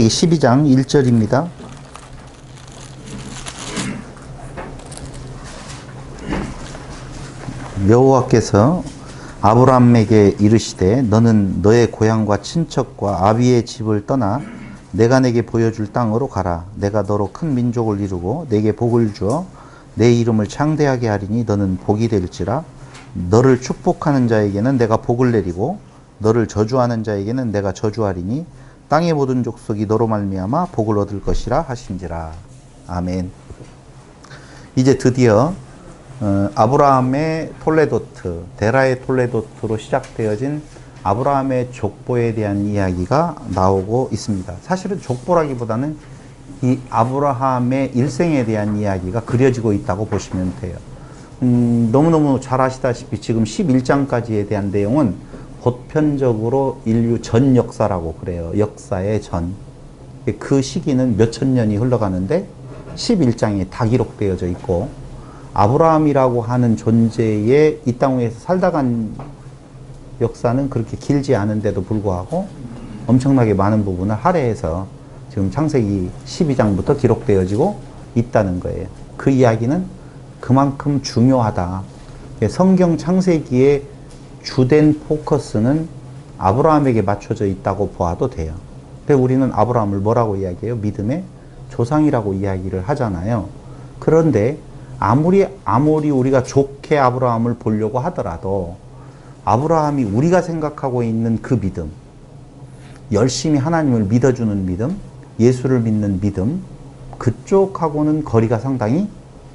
12장 1절입니다. 여호와께서 아브라함에게 이르시되 너는 너의 고향과 친척과 아비의 집을 떠나 내가 내게 보여줄 땅으로 가라. 내가 너로 큰 민족을 이루고 내게 복을 주어 내 이름을 창대하게 하리니 너는 복이 될지라. 너를 축복하는 자에게는 내가 복을 내리고 너를 저주하는 자에게는 내가 저주하리니 땅의 모든 족속이 너로 말미암아 복을 얻을 것이라 하신지라. 아멘. 이제 드디어 아브라함의 톨레도트, 데라의 톨레도트로 시작되어진 아브라함의 족보에 대한 이야기가 나오고 있습니다. 사실은 족보라기보다는 이 아브라함의 일생에 대한 이야기가 그려지고 있다고 보시면 돼요. 너무너무 잘 아시다시피 지금 11장까지에 대한 내용은 보편적으로 인류 전 역사라고 그래요. 역사의 전. 그 시기는 몇천 년이 흘러가는데 11장에 다 기록되어져 있고, 아브라함이라고 하는 존재의 이 땅 위에서 살다 간 역사는 그렇게 길지 않은데도 불구하고 엄청나게 많은 부분을 할애해서 지금 창세기 12장부터 기록되어지고 있다는 거예요. 그 이야기는 그만큼 중요하다. 성경 창세기의 주된 포커스는 아브라함에게 맞춰져 있다고 보아도 돼요. 근데 우리는 아브라함을 뭐라고 이야기해요? 믿음의 조상이라고 이야기를 하잖아요. 그런데 아무리 우리가 좋게 아브라함을 보려고 하더라도 아브라함이 우리가 생각하고 있는 그 믿음, 열심히 하나님을 믿어주는 믿음, 예수를 믿는 믿음, 그쪽하고는 거리가 상당히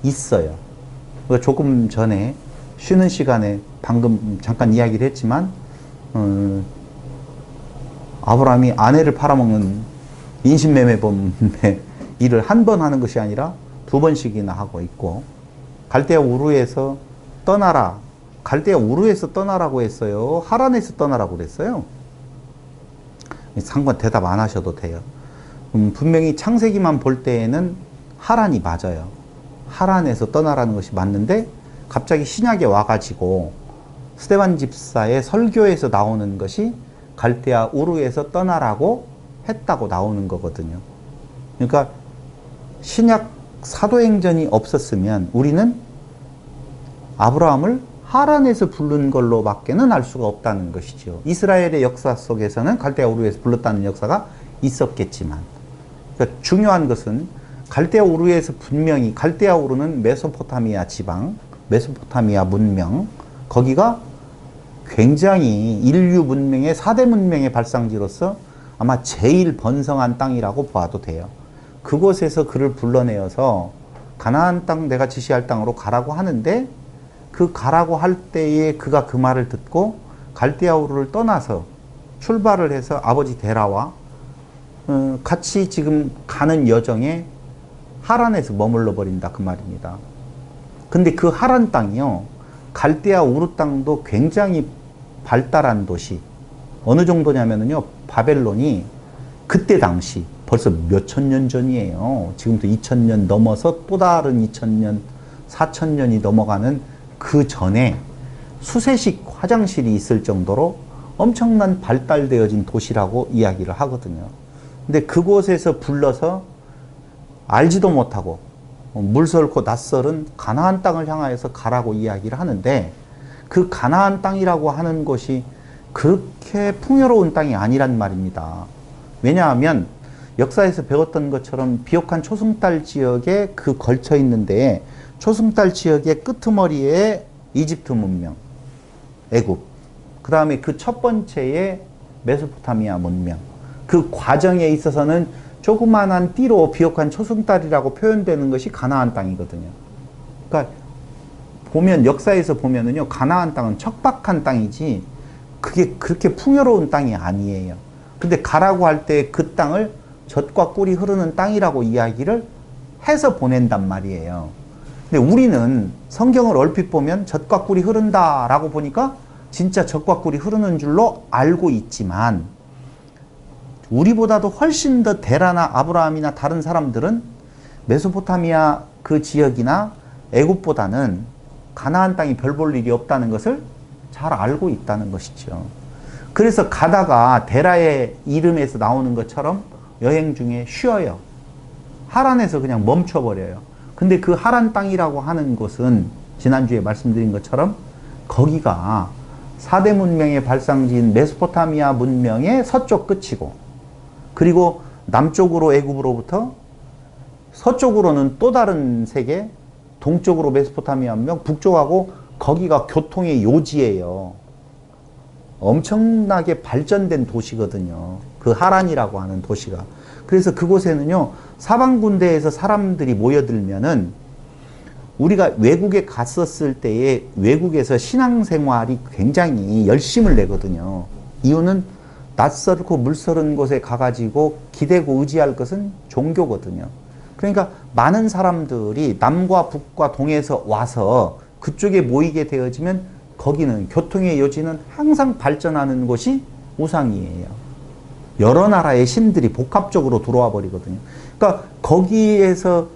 있어요. 조금 전에 쉬는 시간에 방금 잠깐 이야기를 했지만 아브라함이 아내를 팔아먹는 인신매매범의 일을 한 번 하는 것이 아니라 두 번씩이나 하고 있고, 갈대아 우르에서 떠나라. 갈대아 우르에서 떠나라고 했어요? 하란에서 떠나라고 그랬어요? 상관 대답 안 하셔도 돼요. 분명히 창세기만 볼 때에는 하란이 맞아요. 하란에서 떠나라는 것이 맞는데 갑자기 신약에 와가지고 스데반 집사의 설교에서 나오는 것이 갈대아 우르에서 떠나라고 했다고 나오는 거거든요. 그러니까 신약 사도행전이 없었으면 우리는 아브라함을 하란에서 부른 걸로 밖에는 알 수가 없다는 것이죠. 이스라엘의 역사 속에서는 갈대아 우르에서 불렀다는 역사가 있었겠지만, 그러니까 중요한 것은 갈대아 우르에서 분명히, 갈대아 우르는 메소포타미아 지방, 메소포타미아 문명, 거기가 굉장히 인류 문명의 4대 문명의 발상지로서 아마 제일 번성한 땅이라고 봐도 돼요. 그곳에서 그를 불러내어서 가나안 땅, 내가 지시할 땅으로 가라고 하는데, 그 가라고 할 때에 그가 그 말을 듣고 갈대아 우르를 떠나서 출발을 해서 아버지 데라와 같이 지금 가는 여정에 하란에서 머물러 버린다, 그 말입니다. 근데 그 하란 땅이요, 갈대아 우르 땅도 굉장히 발달한 도시, 어느 정도냐면요, 바벨론이 그때 당시 벌써 몇천 년 전이에요. 지금도 2000년 넘어서 또 다른 2000년, 4000년이 넘어가는 그 전에 수세식 화장실이 있을 정도로 엄청난 발달되어진 도시라고 이야기를 하거든요. 근데 그곳에서 불러서 알지도 못하고 물설고 낯설은 가나안 땅을 향하여서 가라고 이야기를 하는데, 그 가나안 땅이라고 하는 곳이 그렇게 풍요로운 땅이 아니란 말입니다. 왜냐하면 역사에서 배웠던 것처럼 비옥한 초승달 지역에 그 걸쳐 있는데, 초승달 지역의 끄트머리에 이집트 문명, 애굽, 그 다음에 그 첫 번째의 메소포타미아 문명, 그 과정에 있어서는 조그만한 띠로 비옥한 초승달이라고 표현되는 것이 가나안 땅이거든요. 그러니까 보면, 역사에서 보면은요, 가나안 땅은 척박한 땅이지 그게 그렇게 풍요로운 땅이 아니에요. 근데 가라고 할 때 그 땅을 젖과 꿀이 흐르는 땅이라고 이야기를 해서 보낸단 말이에요. 근데 우리는 성경을 얼핏 보면 젖과 꿀이 흐른다라고 보니까 진짜 젖과 꿀이 흐르는 줄로 알고 있지만, 우리보다도 훨씬 더 데라나 아브라함이나 다른 사람들은 메소포타미아 그 지역이나 애굽보다는 가나안 땅이 별 볼 일이 없다는 것을 잘 알고 있다는 것이죠. 그래서 가다가 데라의 이름에서 나오는 것처럼 여행 중에 쉬어요. 하란에서 그냥 멈춰버려요. 근데 그 하란 땅이라고 하는 곳은 지난주에 말씀드린 것처럼 거기가 4대 문명의 발상지인 메소포타미아 문명의 서쪽 끝이고, 그리고 남쪽으로 애굽으로부터 서쪽으로는 또 다른 세계, 동쪽으로 메소포타미아 문명, 북쪽하고 거기가 교통의 요지예요. 엄청나게 발전된 도시거든요. 그 하란이라고 하는 도시가. 그래서 그곳에는요, 사방군데에서 사람들이 모여들면은 우리가 외국에 갔었을 때에 외국에서 신앙생활이 굉장히 열심을 내거든요. 이유는 낯설고 물서른 곳에 가가지고 기대고 의지할 것은 종교거든요. 그러니까 많은 사람들이 남과 북과 동에서 와서 그쪽에 모이게 되어지면 거기는 교통의 요지는 항상 발전하는 곳이 우상이에요. 여러 나라의 신들이 복합적으로 들어와 버리거든요. 그러니까 거기에서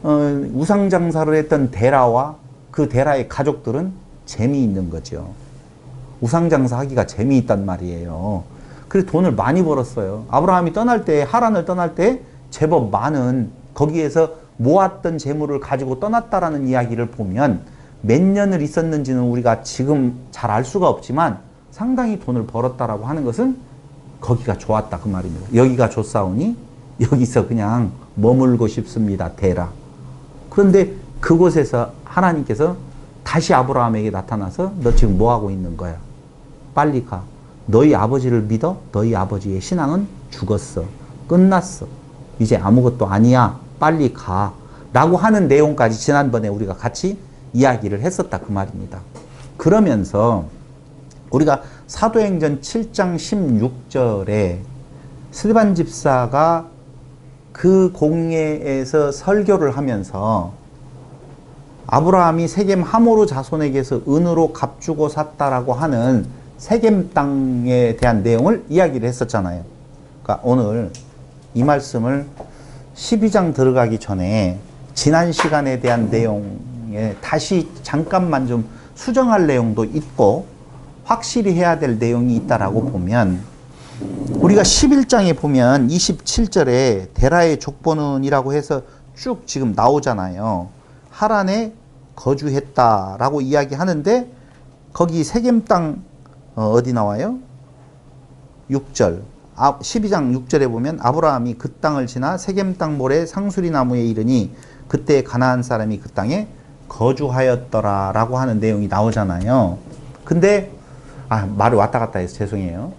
우상 장사를 했던 데라와 그 데라의 가족들은 재미있는 거죠. 우상 장사하기가 재미있단 말이에요. 그래서 돈을 많이 벌었어요. 아브라함이 떠날 때, 하란을 떠날 때 제법 많은 거기에서 모았던 재물을 가지고 떠났다라는 이야기를 보면 몇 년을 있었는지는 우리가 지금 잘 알 수가 없지만 상당히 돈을 벌었다라고 하는 것은 거기가 좋았다 그 말입니다. 여기가 좋사오니 여기서 그냥 머물고 싶습니다. 데라. 그런데 그곳에서 하나님께서 다시 아브라함에게 나타나서 너 지금 뭐하고 있는 거야? 빨리 가. 너희 아버지를 믿어? 너희 아버지의 신앙은 죽었어. 끝났어. 이제 아무것도 아니야. 빨리 가. 라고 하는 내용까지 지난번에 우리가 같이 이야기를 했었다 그 말입니다. 그러면서 우리가 사도행전 7장 16절에 스데반 집사가 그 공회에서 설교를 하면서 아브라함이 세겜 하모르 자손에게서 은으로 값주고 샀다라고 하는 세겜 땅에 대한 내용을 이야기를 했었잖아요. 그러니까 오늘 이 말씀을 12장 들어가기 전에 지난 시간에 대한 내용에 다시 잠깐만 좀 수정할 내용도 있고 확실히 해야 될 내용이 있다라고 보면 우리가 11장에 보면 27절에 데라의 족보는이라고 해서 쭉 지금 나오잖아요. 하란에 거주했다라고 이야기하는데 거기 세겜 땅 어디 나와요? 6절 12장 6절에 보면 아브라함이 그 땅을 지나 세겜 땅 모래 상수리 나무에 이르니 그때 가나안 사람이 그 땅에 거주하였더라 라고 하는 내용이 나오잖아요. 근데 말을 왔다 갔다 해서 죄송해요.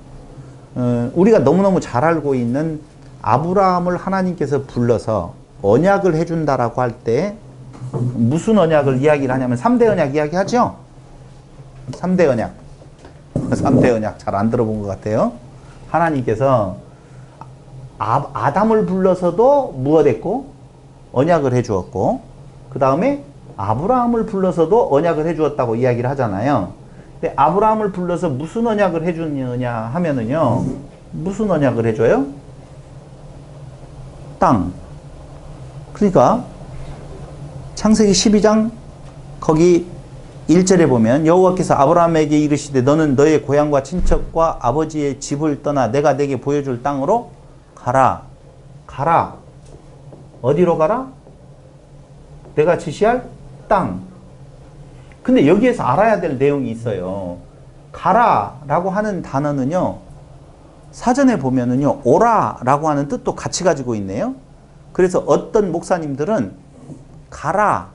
우리가 너무너무 잘 알고 있는 아브라함을 하나님께서 불러서 언약을 해준다라고 할 때 무슨 언약을 이야기를 하냐면 3대 언약 이야기하죠? 3대 언약. 3대 언약 잘 안 들어본 것 같아요. 하나님께서 아담을 불러서도 무엇했고 언약을 해주었고 그 다음에 아브라함을 불러서도 언약을 해주었다고 이야기를 하잖아요. 근데 아브라함을 불러서 무슨 언약을 해주느냐 하면은요, 무슨 언약을 해줘요? 땅. 그러니까 창세기 12장 거기 1절에 보면 여호와께서 아브라함에게 이르시되 너는 너의 고향과 친척과 아버지의 집을 떠나 내가 내게 보여줄 땅으로 가라. 가라. 어디로 가라? 내가 지시할 땅. 근데 여기에서 알아야 될 내용이 있어요. 가라라고 하는 단어는요, 사전에 보면은요, 오라라고 하는 뜻도 같이 가지고 있네요. 그래서 어떤 목사님들은 가라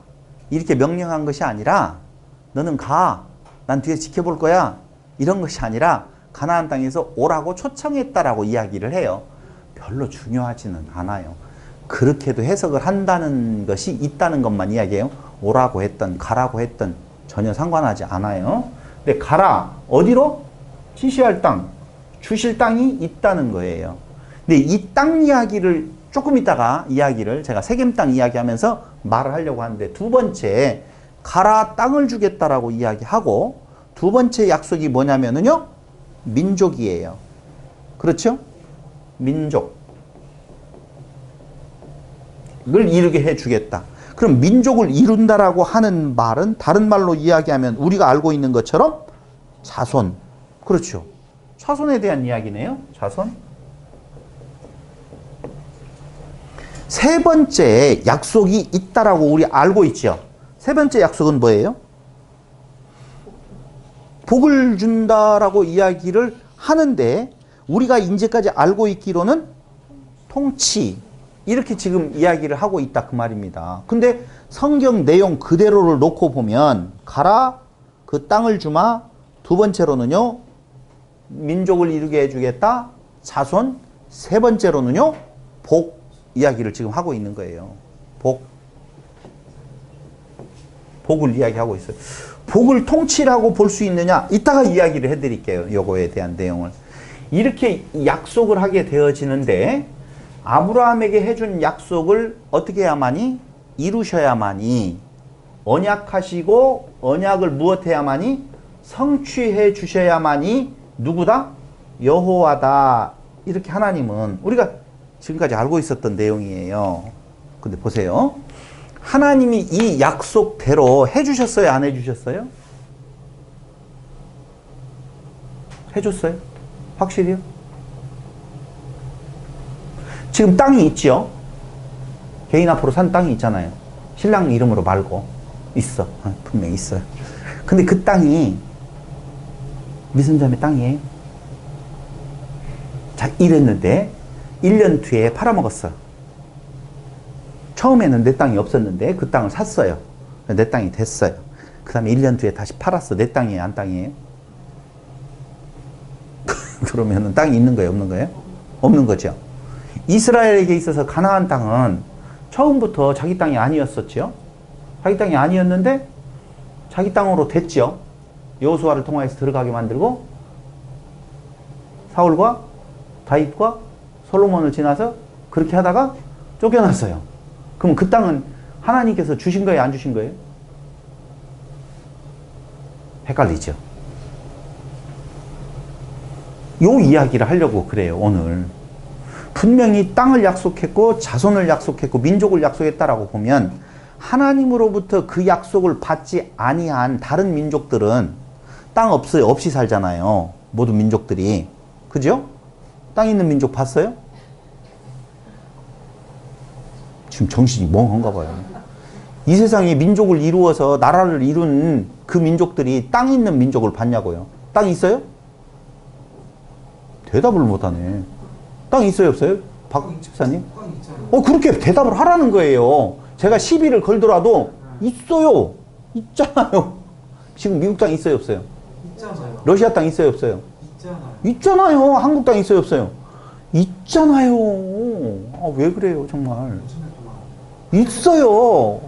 이렇게 명령한 것이 아니라 너는 가, 난 뒤에 지켜볼 거야 이런 것이 아니라 가나안 땅에서 오라고 초청했다라고 이야기를 해요. 별로 중요하지는 않아요. 그렇게도 해석을 한다는 것이 있다는 것만 이야기해요. 오라고 했던 가라고 했던 전혀 상관하지 않아요. 근데 가라 어디로? 지시할 땅, 주실 땅이 있다는 거예요. 근데 이 땅 이야기를 조금 있다가 이야기를 제가 세겜 땅 이야기하면서 말을 하려고 하는데 두 번째 가라 땅을 주겠다라고 이야기하고 두 번째 약속이 뭐냐면은요, 민족이에요. 그렇죠? 민족을 이루게 해주겠다. 그럼 민족을 이룬다라고 하는 말은 다른 말로 이야기하면 우리가 알고 있는 것처럼 자손. 그렇죠. 자손에 대한 이야기네요. 자손. 세 번째 약속이 있다라고 우리 알고 있죠. 세 번째 약속은 뭐예요? 복을 준다라고 이야기를 하는데 우리가 이제까지 알고 있기로는 통치 이렇게 지금 이야기를 하고 있다 그 말입니다. 근데 성경 내용 그대로를 놓고 보면 가라 그 땅을 주마 두 번째로는요 민족을 이루게 해주겠다 자손 세 번째로는요 복 이야기를 지금 하고 있는 거예요. 복을 이야기하고 있어요. 복을 통치라고 볼 수 있느냐 이따가 이야기를 해드릴게요. 요거에 대한 내용을. 이렇게 약속을 하게 되어지는데 아브라함에게 해준 약속을 어떻게 해야만이? 이루셔야만이. 언약하시고 언약을 무엇해야만이? 성취해 주셔야만이 누구다? 여호와다. 이렇게 하나님은 우리가 지금까지 알고 있었던 내용이에요. 근데 보세요. 하나님이 이 약속대로 해주셨어요? 안 해주셨어요? 해줬어요? 확실히요? 지금 땅이 있죠? 개인 앞으로 산 땅이 있잖아요. 신랑 이름으로 말고 있어. 분명히 있어요. 근데 그 땅이 미선자매 땅이에요. 자, 이랬는데 1년 뒤에 팔아먹었어. 처음에는 내 땅이 없었는데 그 땅을 샀어요. 내 땅이 됐어요. 그 다음에 1년 뒤에 다시 팔았어. 내 땅이에요? 안 땅이에요? 그러면 땅이 있는 거예요? 없는 거예요? 없는 거죠. 이스라엘에게 있어서 가나안 땅은 처음부터 자기 땅이 아니었었죠. 자기 땅이 아니었는데 자기 땅으로 됐죠. 여호수아를 통하여서 들어가게 만들고 사울과 다윗과 솔로몬을 지나서 그렇게 하다가 쫓겨났어요. 그럼 그 땅은 하나님께서 주신 거예요? 안 주신 거예요? 헷갈리죠. 요 이야기를 하려고 그래요. 오늘 분명히 땅을 약속했고 자손을 약속했고 민족을 약속했다라고 보면 하나님으로부터 그 약속을 받지 아니한 다른 민족들은 땅 없어요. 없이 살잖아요. 모든 민족들이. 그죠? 땅 있는 민족 봤어요? 지금 정신이 멍한가 봐요. 이 세상에 민족을 이루어서 나라를 이룬 그 민족들이 땅 있는 민족을 봤냐고요. 땅 있어요? 대답을 못하네. 땅 있어요 없어요? 박 집사님? 그렇게 대답을 하라는 거예요. 제가 시비를 걸더라도 있어요. 있잖아요. 지금 미국 땅 있어요 없어요? 있잖아요. 러시아 땅 있어요 없어요? 있잖아요. 있잖아요. 한국 땅 있어요 없어요? 있잖아요. 왜 그래요 정말. 있어요.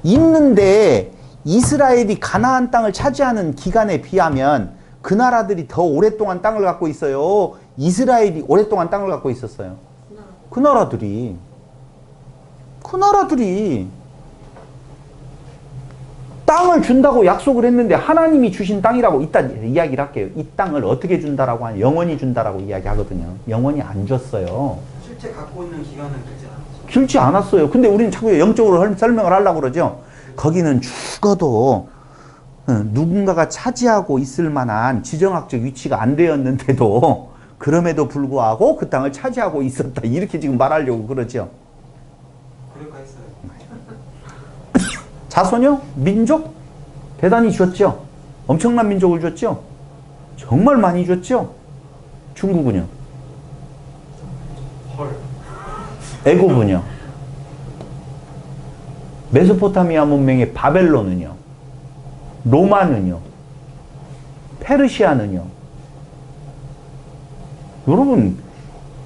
있는데 이스라엘이 가나안 땅을 차지하는 기간에 비하면 그 나라들이 더 오랫동안 땅을 갖고 있어요. 이스라엘이 오랫동안 땅을 갖고 있었어요. 그 나라들이 땅을 준다고 약속을 했는데 하나님이 주신 땅이라고 이따 이야기를 할게요. 이 땅을 어떻게 준다라고 하냐. 영원히 준다라고 이야기하거든요. 영원히 안 줬어요. 실제 갖고 있는 기간은 길지 않았어요. 길지 않았어요. 근데 우리는 자꾸 영적으로 설명을 하려고 그러죠. 거기는 죽어도 누군가가 차지하고 있을 만한 지정학적 위치가 안 되었는데도 그럼에도 불구하고 그 땅을 차지하고 있었다. 이렇게 지금 말하려고 그러죠. 그럴까 했어요. 자손요? 민족? 대단히 줬죠. 엄청난 민족을 줬죠. 정말 많이 줬죠. 중국은요? 헐. 애굽은요? 메소포타미아 문명의 바벨론은요? 로마는요? 페르시아는요? 여러분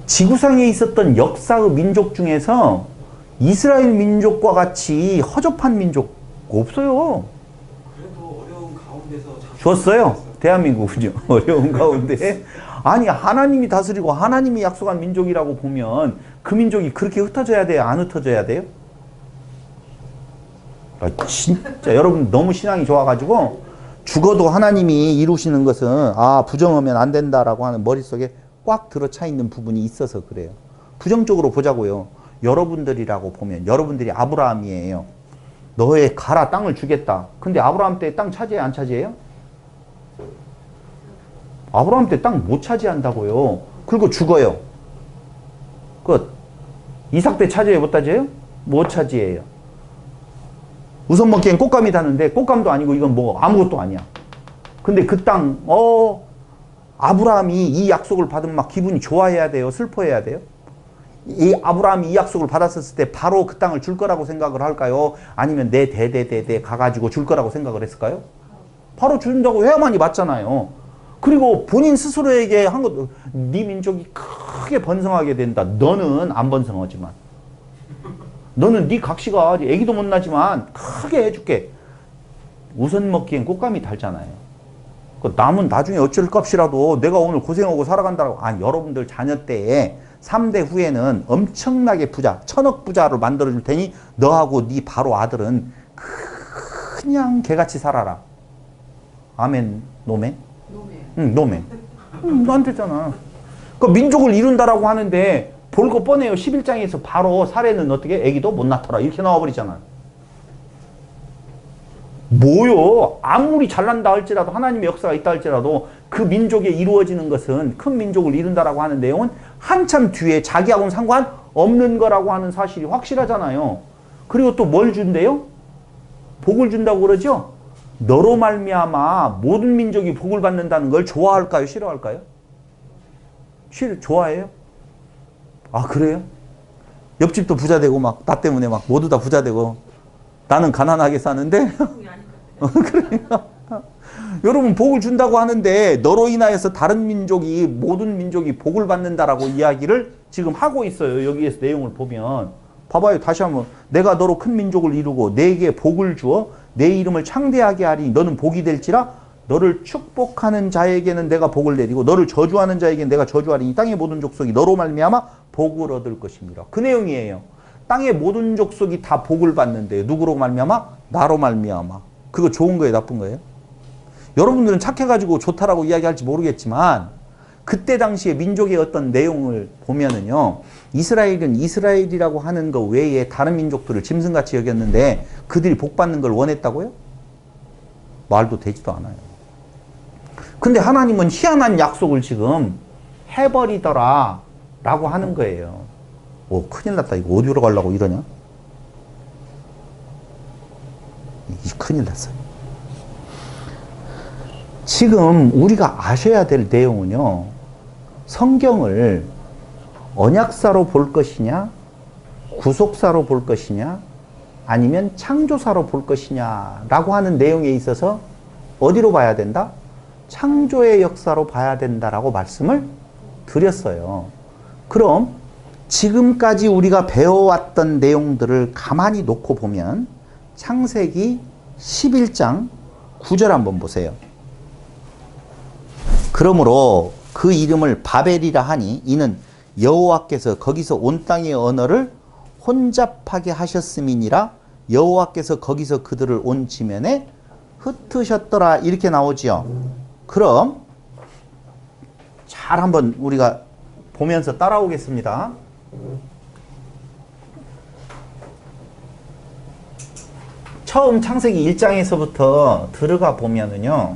지구상에 있었던 역사의 민족 중에서 이스라엘 민족과 같이 허접한 민족 없어요. 그래도 어려운 가운데서 줬어요. 대한민국은요. 어려운 가운데. 아니 하나님이 다스리고 하나님이 약속한 민족이라고 보면 그 민족이 그렇게 흩어져야 돼요? 안 흩어져야 돼요? 진짜 여러분 너무 신앙이 좋아가지고 죽어도 하나님이 이루시는 것은 부정하면 안 된다라고 하는 머릿속에 꽉 들어차 있는 부분이 있어서 그래요. 부정적으로 보자고요. 여러분들이라고 보면 여러분들이 아브라함이에요. 너의 가라 땅을 주겠다. 근데 아브라함 때 땅 차지해 안 차지해요? 아브라함 때 땅 못 차지한다고요. 그리고 죽어요. 끝. 이삭 때 차지해요, 못 차지해요? 못 차지해요. 우선 먹기엔 꽃감이 다는데 꽃감도 아니고 이건 뭐 아무것도 아니야. 근데 그 땅, 아브라함이 이 약속을 받으면 막 기분이 좋아해야 돼요? 슬퍼해야 돼요? 이 아브라함이 이 약속을 받았을 때 바로 그 땅을 줄 거라고 생각을 할까요? 아니면 내 대대대대 가가지고 줄 거라고 생각을 했을까요? 바로 준다고 해야만이 맞잖아요. 그리고 본인 스스로에게 한 것, 네 민족이 크게 번성하게 된다. 너는 안 번성하지만. 너는 네 각시가 아직 애기도 못 나지만 크게 해줄게. 우선 먹기엔 꽃감이 달잖아요. 그 남은 나중에 어쩔 값이라도 내가 오늘 고생하고 살아간다고. 아, 여러분들 자녀 때에 3대 후에는 엄청나게 부자, 1000억 부자로 만들어줄 테니 너하고 네 바로 아들은 그냥 개같이 살아라. 아멘, 노멘? 노매. 응, 노멘. 안 되잖아. 그 민족을 이룬다라고 하는데 볼 거 뻔해요. 11장에서 바로 사례는 어떻게? 애기도 못 낳더라. 이렇게 나와버리잖아. 뭐요? 아무리 잘난다 할지라도 하나님의 역사가 있다 할지라도 그 민족에 이루어지는 것은 큰 민족을 이룬다라고 하는 내용은 한참 뒤에 자기하고는 상관없는 거라고 하는 사실이 확실하잖아요. 그리고 또 뭘 준대요? 복을 준다고 그러죠? 너로 말미암아 모든 민족이 복을 받는다는 걸 좋아할까요? 싫어할까요? 좋아해요? 아, 그래요? 옆집도 부자 되고 막 나 때문에 막 모두 다 부자 되고 나는 가난하게 사는데 그러니까 여러분 복을 준다고 하는데 너로 인하여서 다른 민족이 모든 민족이 복을 받는다라고 이야기를 지금 하고 있어요. 여기에서 내용을 보면 봐봐요. 다시 한번 내가 너로 큰 민족을 이루고 내게 복을 주어 내 이름을 창대하게 하리니 너는 복이 될지라 너를 축복하는 자에게는 내가 복을 내리고 너를 저주하는 자에게는 내가 저주하리니 땅의 모든 족속이 너로 말미암아 복을 얻을 것입니다. 그 내용이에요. 땅의 모든 족속이 다 복을 받는데 누구로 말미암아? 나로 말미암아. 그거 좋은 거예요? 나쁜 거예요? 여러분들은 착해가지고 좋다라고 이야기할지 모르겠지만 그때 당시에 민족의 어떤 내용을 보면은요. 이스라엘은 이스라엘이라고 하는 거 외에 다른 민족들을 짐승같이 여겼는데 그들이 복 받는 걸 원했다고요? 말도 되지도 않아요. 근데 하나님은 희한한 약속을 지금 해버리더라 라고 하는 거예요. 오, 큰일 났다. 이거 어디로 가려고 이러냐? 큰일 났어요. 지금 우리가 아셔야 될 내용은요. 성경을 언약사로 볼 것이냐, 구속사로 볼 것이냐, 아니면 창조사로 볼 것이냐라고 하는 내용에 있어서 어디로 봐야 된다? 창조의 역사로 봐야 된다라고 말씀을 드렸어요. 그럼 지금까지 우리가 배워왔던 내용들을 가만히 놓고 보면 창세기 11장 9절 한번 보세요. 그러므로 그 이름을 바벨이라 하니 이는 여호와께서 거기서 온 땅의 언어를 혼잡하게 하셨음이니라. 여호와께서 거기서 그들을 온 지면에 흩으셨더라. 이렇게 나오지요. 그럼 잘 한번 우리가 보면서 따라오겠습니다. 처음 창세기 1장에서부터 들어가 보면은요.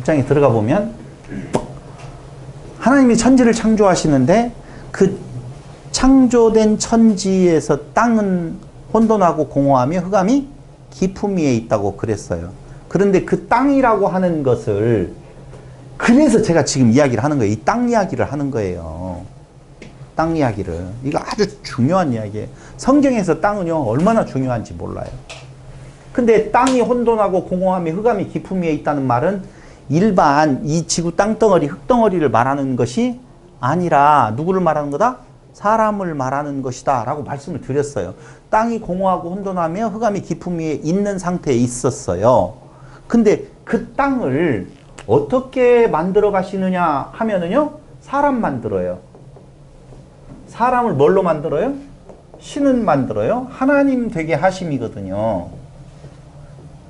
1장에 들어가 보면 하나님이 천지를 창조하시는데 그 창조된 천지에서 땅은 혼돈하고 공허하며 흑암이 깊음 위에 있다고 그랬어요. 그런데 그 땅이라고 하는 것을 그래서 제가 지금 이야기를 하는 거예요. 이 땅 이야기를 하는 거예요. 땅 이야기를. 이거 아주 중요한 이야기예요. 성경에서 땅은요 얼마나 중요한지 몰라요. 근데 땅이 혼돈하고 공허함이 흑암이 깊음 위에 있다는 말은 일반 이 지구 땅덩어리 흙덩어리를 말하는 것이 아니라 누구를 말하는 거다? 사람을 말하는 것이다 라고 말씀을 드렸어요. 땅이 공허하고 혼돈하며 흑암이 깊음 위에 있는 상태에 있었어요. 근데 그 땅을 어떻게 만들어 가시느냐 하면은요 사람 만들어요. 사람을 뭘로 만들어요? 신은 만들어요. 하나님 되게 하심이거든요.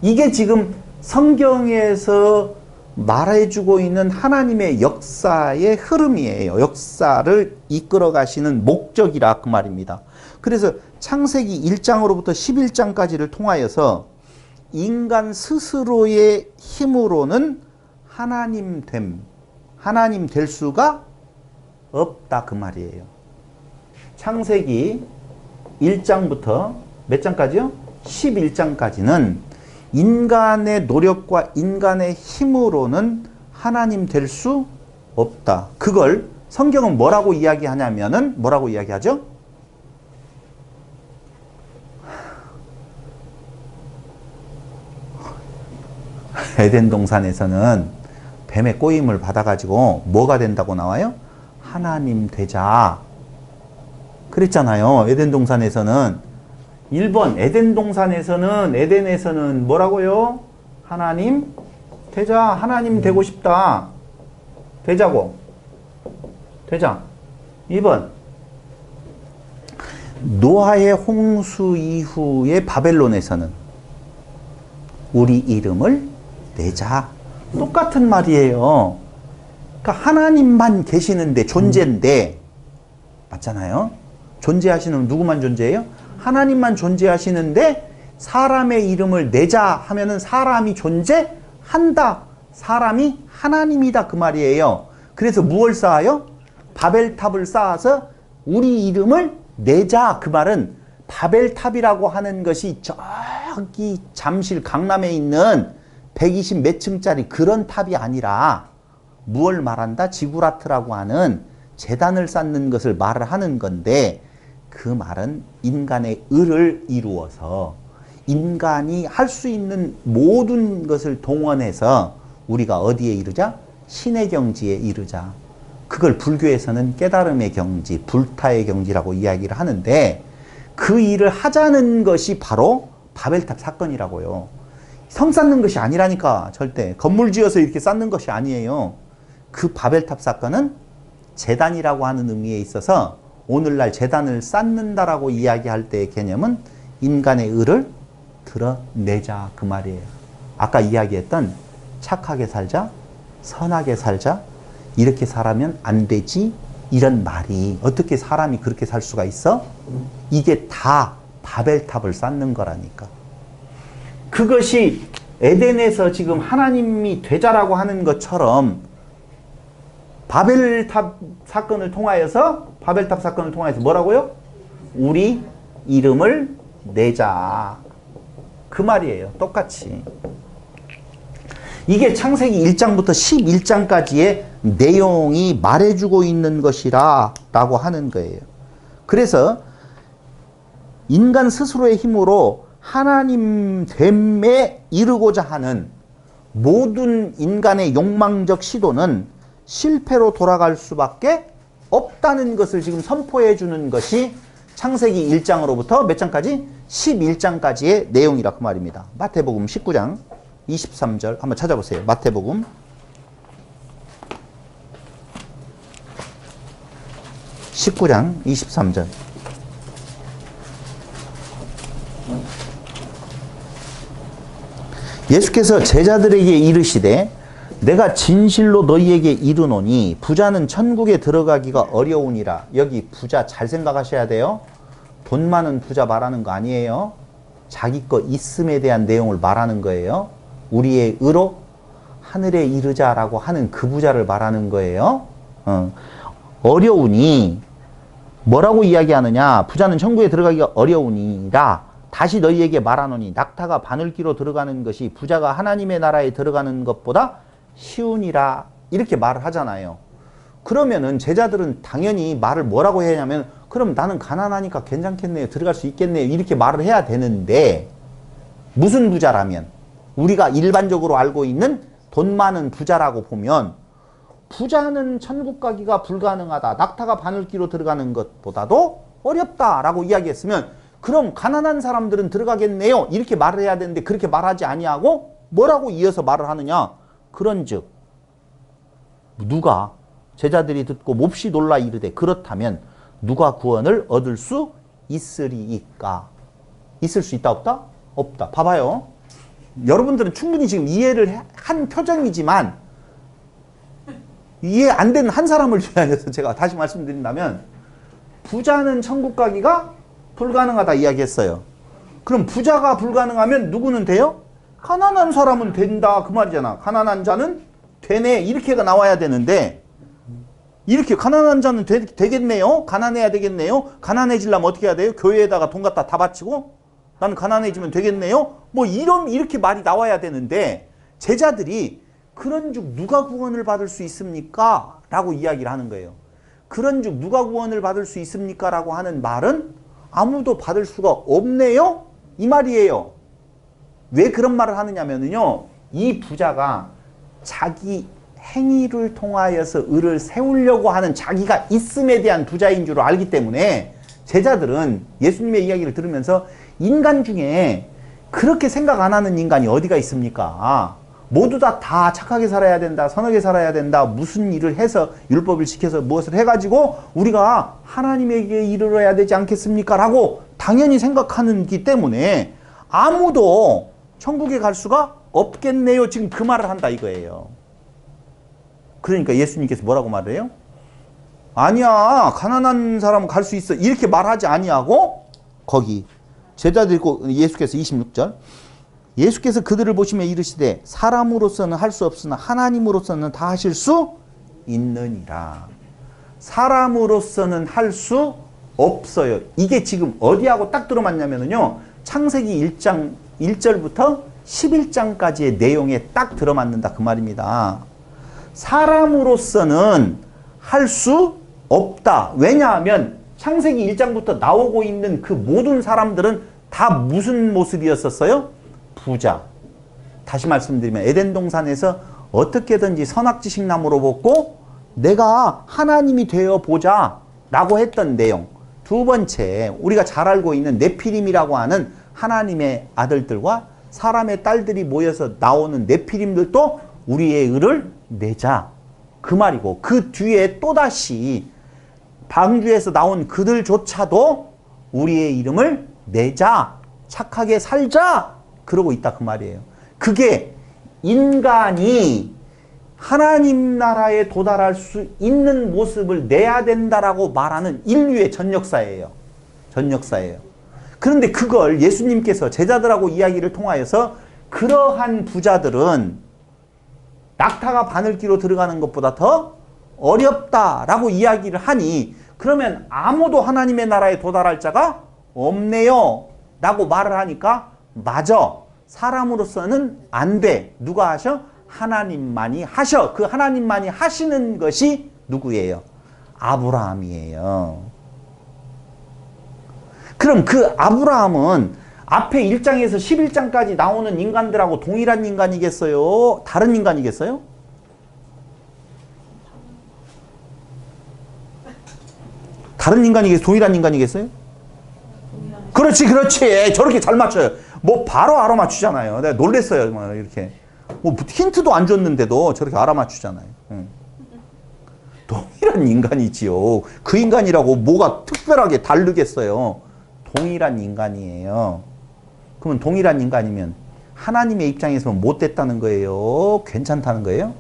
이게 지금 성경에서 말해주고 있는 하나님의 역사의 흐름이에요. 역사를 이끌어 가시는 목적이라 그 말입니다. 그래서 창세기 1장으로부터 11장까지를 통하여서 인간 스스로의 힘으로는 하나님 될 수가 없다 그 말이에요. 창세기 1장부터 몇 장까지요? 11장까지는 인간의 노력과 인간의 힘으로는 하나님 될 수 없다. 그걸 성경은 뭐라고 이야기하냐면은 뭐라고 이야기하죠? 에덴 동산에서는 뱀의 꼬임을 받아가지고 뭐가 된다고 나와요? 하나님 되자. 그랬잖아요. 에덴 동산에서는 1번 에덴 동산에서는 에덴에서는 뭐라고요? 하나님 되자. 하나님 되고 싶다. 되자고. 되자. 2번 노아의 홍수 이후에 바벨론에서는 우리 이름을 내자. 똑같은 말이에요. 그러니까 하나님만 계시는데 존재인데 맞잖아요. 존재하시는 누구만 존재해요? 하나님만 존재하시는데 사람의 이름을 내자 하면은 사람이 존재한다. 사람이 하나님이다 그 말이에요. 그래서 무엇을 쌓아요? 바벨탑을 쌓아서 우리 이름을 내자. 그 말은 바벨탑이라고 하는 것이 저기 잠실 강남에 있는 120 몇 층짜리 그런 탑이 아니라 무엇을 말한다? 지구라트라고 하는 제단을 쌓는 것을 말을 하는 건데 그 말은 인간의 의를 이루어서 인간이 할 수 있는 모든 것을 동원해서 우리가 어디에 이르자? 신의 경지에 이르자. 그걸 불교에서는 깨달음의 경지, 불타의 경지라고 이야기를 하는데 그 일을 하자는 것이 바로 바벨탑 사건이라고요. 성 쌓는 것이 아니라니까. 절대 건물 지어서 이렇게 쌓는 것이 아니에요. 그 바벨탑 사건은 제단이라고 하는 의미에 있어서 오늘날 제단을 쌓는다라고 이야기할 때의 개념은 인간의 의를 드러내자 그 말이에요. 아까 이야기했던 착하게 살자, 선하게 살자, 이렇게 살아면 안 되지 이런 말이 어떻게 사람이 그렇게 살 수가 있어? 이게 다 바벨탑을 쌓는 거라니까. 그것이 에덴에서 지금 하나님이 되자라고 하는 것처럼 바벨탑 사건을 통하여서 뭐라고요? 우리 이름을 내자. 그 말이에요. 똑같이. 이게 창세기 1장부터 11장까지의 내용이 말해주고 있는 것이라 라고 하는 거예요. 그래서 인간 스스로의 힘으로 하나님 됨에 이르고자 하는 모든 인간의 욕망적 시도는 실패로 돌아갈 수밖에 없다는 것을 지금 선포해 주는 것이 창세기 1장으로부터 몇 장까지? 11장까지의 내용이라 그 말입니다. 마태복음 19장 23절 한번 찾아보세요. 마태복음 19장 23절. 예수께서 제자들에게 이르시되 내가 진실로 너희에게 이르노니 부자는 천국에 들어가기가 어려우니라. 여기 부자 잘 생각하셔야 돼요. 돈 많은 부자 말하는 거 아니에요. 자기 거 있음에 대한 내용을 말하는 거예요. 우리의 의로 하늘에 이르자라고 하는 그 부자를 말하는 거예요. 어려우니 뭐라고 이야기하느냐? 부자는 천국에 들어가기가 어려우니라. 다시 너희에게 말하노니 낙타가 바늘기로 들어가는 것이 부자가 하나님의 나라에 들어가는 것보다 쉬우니라. 이렇게 말을 하잖아요. 그러면은 제자들은 당연히 말을 뭐라고 해야 하냐면 그럼 나는 가난하니까 괜찮겠네요. 들어갈 수 있겠네요. 이렇게 말을 해야 되는데 무슨 부자라면 우리가 일반적으로 알고 있는 돈 많은 부자라고 보면 부자는 천국 가기가 불가능하다. 낙타가 바늘기로 들어가는 것보다도 어렵다라고 이야기했으면 그럼 가난한 사람들은 들어가겠네요. 이렇게 말을 해야 되는데 그렇게 말하지 아니하고 뭐라고 이어서 말을 하느냐? 그런즉 누가 제자들이 듣고 몹시 놀라 이르되 그렇다면 누가 구원을 얻을 수 있으리이까? 있을 수 있다 없다? 없다. 봐봐요. 여러분들은 충분히 지금 이해를 한 표정이지만 이해 안 되는 한 사람을 위하여서 제가 다시 말씀드린다면 부자는 천국 가기가 불가능하다 이야기했어요. 그럼 부자가 불가능하면 누구는 돼요? 가난한 사람은 된다 그 말이잖아. 가난한 자는 되네 이렇게가 나와야 되는데 이렇게 가난한 자는 되겠네요? 가난해야 되겠네요? 가난해지려면 어떻게 해야 돼요? 교회에다가 돈 갖다 다 바치고? 나는 가난해지면 되겠네요? 뭐 이렇게 말이 나와야 되는데 제자들이 그런즉 누가 구원을 받을 수 있습니까? 라고 이야기를 하는 거예요. 그런즉 누가 구원을 받을 수 있습니까? 라고 하는 말은 아무도 받을 수가 없네요? 이 말이에요. 왜 그런 말을 하느냐면요. 이 부자가 자기 행위를 통하여서 을을 세우려고 하는 자기가 있음에 대한 부자인 줄 알기 때문에 제자들은 예수님의 이야기를 들으면서 인간 중에 그렇게 생각 안 하는 인간이 어디가 있습니까? 모두 다 착하게 살아야 된다, 선하게 살아야 된다, 무슨 일을 해서 율법을 지켜서 무엇을 해가지고 우리가 하나님에게 이르러야 되지 않겠습니까? 라고 당연히 생각하는기 때문에 아무도 천국에 갈 수가 없겠네요. 지금 그 말을 한다 이거예요. 그러니까 예수님께서 뭐라고 말해요? 아니야, 가난한 사람은 갈 수 있어. 이렇게 말하지 아니하고 거기 제자들이 예수께서 26절 예수께서 그들을 보시며 이르시되 사람으로서는 할 수 없으나 하나님으로서는 다 하실 수 있느니라. 사람으로서는 할 수 없어요. 이게 지금 어디하고 딱 들어맞냐면요. 창세기 1장 1절부터 11장까지의 내용에 딱 들어맞는다 그 말입니다. 사람으로서는 할 수 없다. 왜냐하면 창세기 1장부터 나오고 있는 그 모든 사람들은 다 무슨 모습이었었어요? 부자. 다시 말씀드리면 에덴 동산에서 어떻게든지 선악지식 나무로 먹고 내가 하나님이 되어 보자 라고 했던 내용. 두 번째, 우리가 잘 알고 있는 네피림이라고 하는 하나님의 아들들과 사람의 딸들이 모여서 나오는 네피림들도 우리의 을을 내자 그 말이고, 그 뒤에 또다시 방주에서 나온 그들조차도 우리의 이름을 내자, 착하게 살자 그러고 있다 그 말이에요. 그게 인간이 하나님 나라에 도달할 수 있는 모습을 내야 된다라고 말하는 인류의 전 역사예요. 전 역사예요. 그런데 그걸 예수님께서 제자들하고 이야기를 통하여서 그러한 부자들은 낙타가 바늘기로 들어가는 것보다 더 어렵다라고 이야기를 하니 그러면 아무도 하나님의 나라에 도달할 자가 없네요 라고 말을 하니까 맞아. 사람으로서는 안 돼. 누가 하셔? 하나님만이 하셔. 그 하나님만이 하시는 것이 누구예요? 아브라함이에요. 그럼 그 아브라함은 앞에 1장에서 11장까지 나오는 인간들하고 동일한 인간이겠어요? 다른 인간이겠어요? 다른 인간이겠어요? 동일한 인간이겠어요? 그렇지, 그렇지. 저렇게 잘 맞춰요. 뭐 바로 알아맞추잖아요. 내가 놀랬어요. 뭐 이렇게. 뭐 힌트도 안 줬는데도 저렇게 알아맞추잖아요. 동일한 인간이지요. 그 인간이라고 뭐가 특별하게 다르겠어요. 동일한 인간이에요. 그러면 동일한 인간이면 하나님의 입장에서 못됐다는 거예요? 괜찮다는 거예요?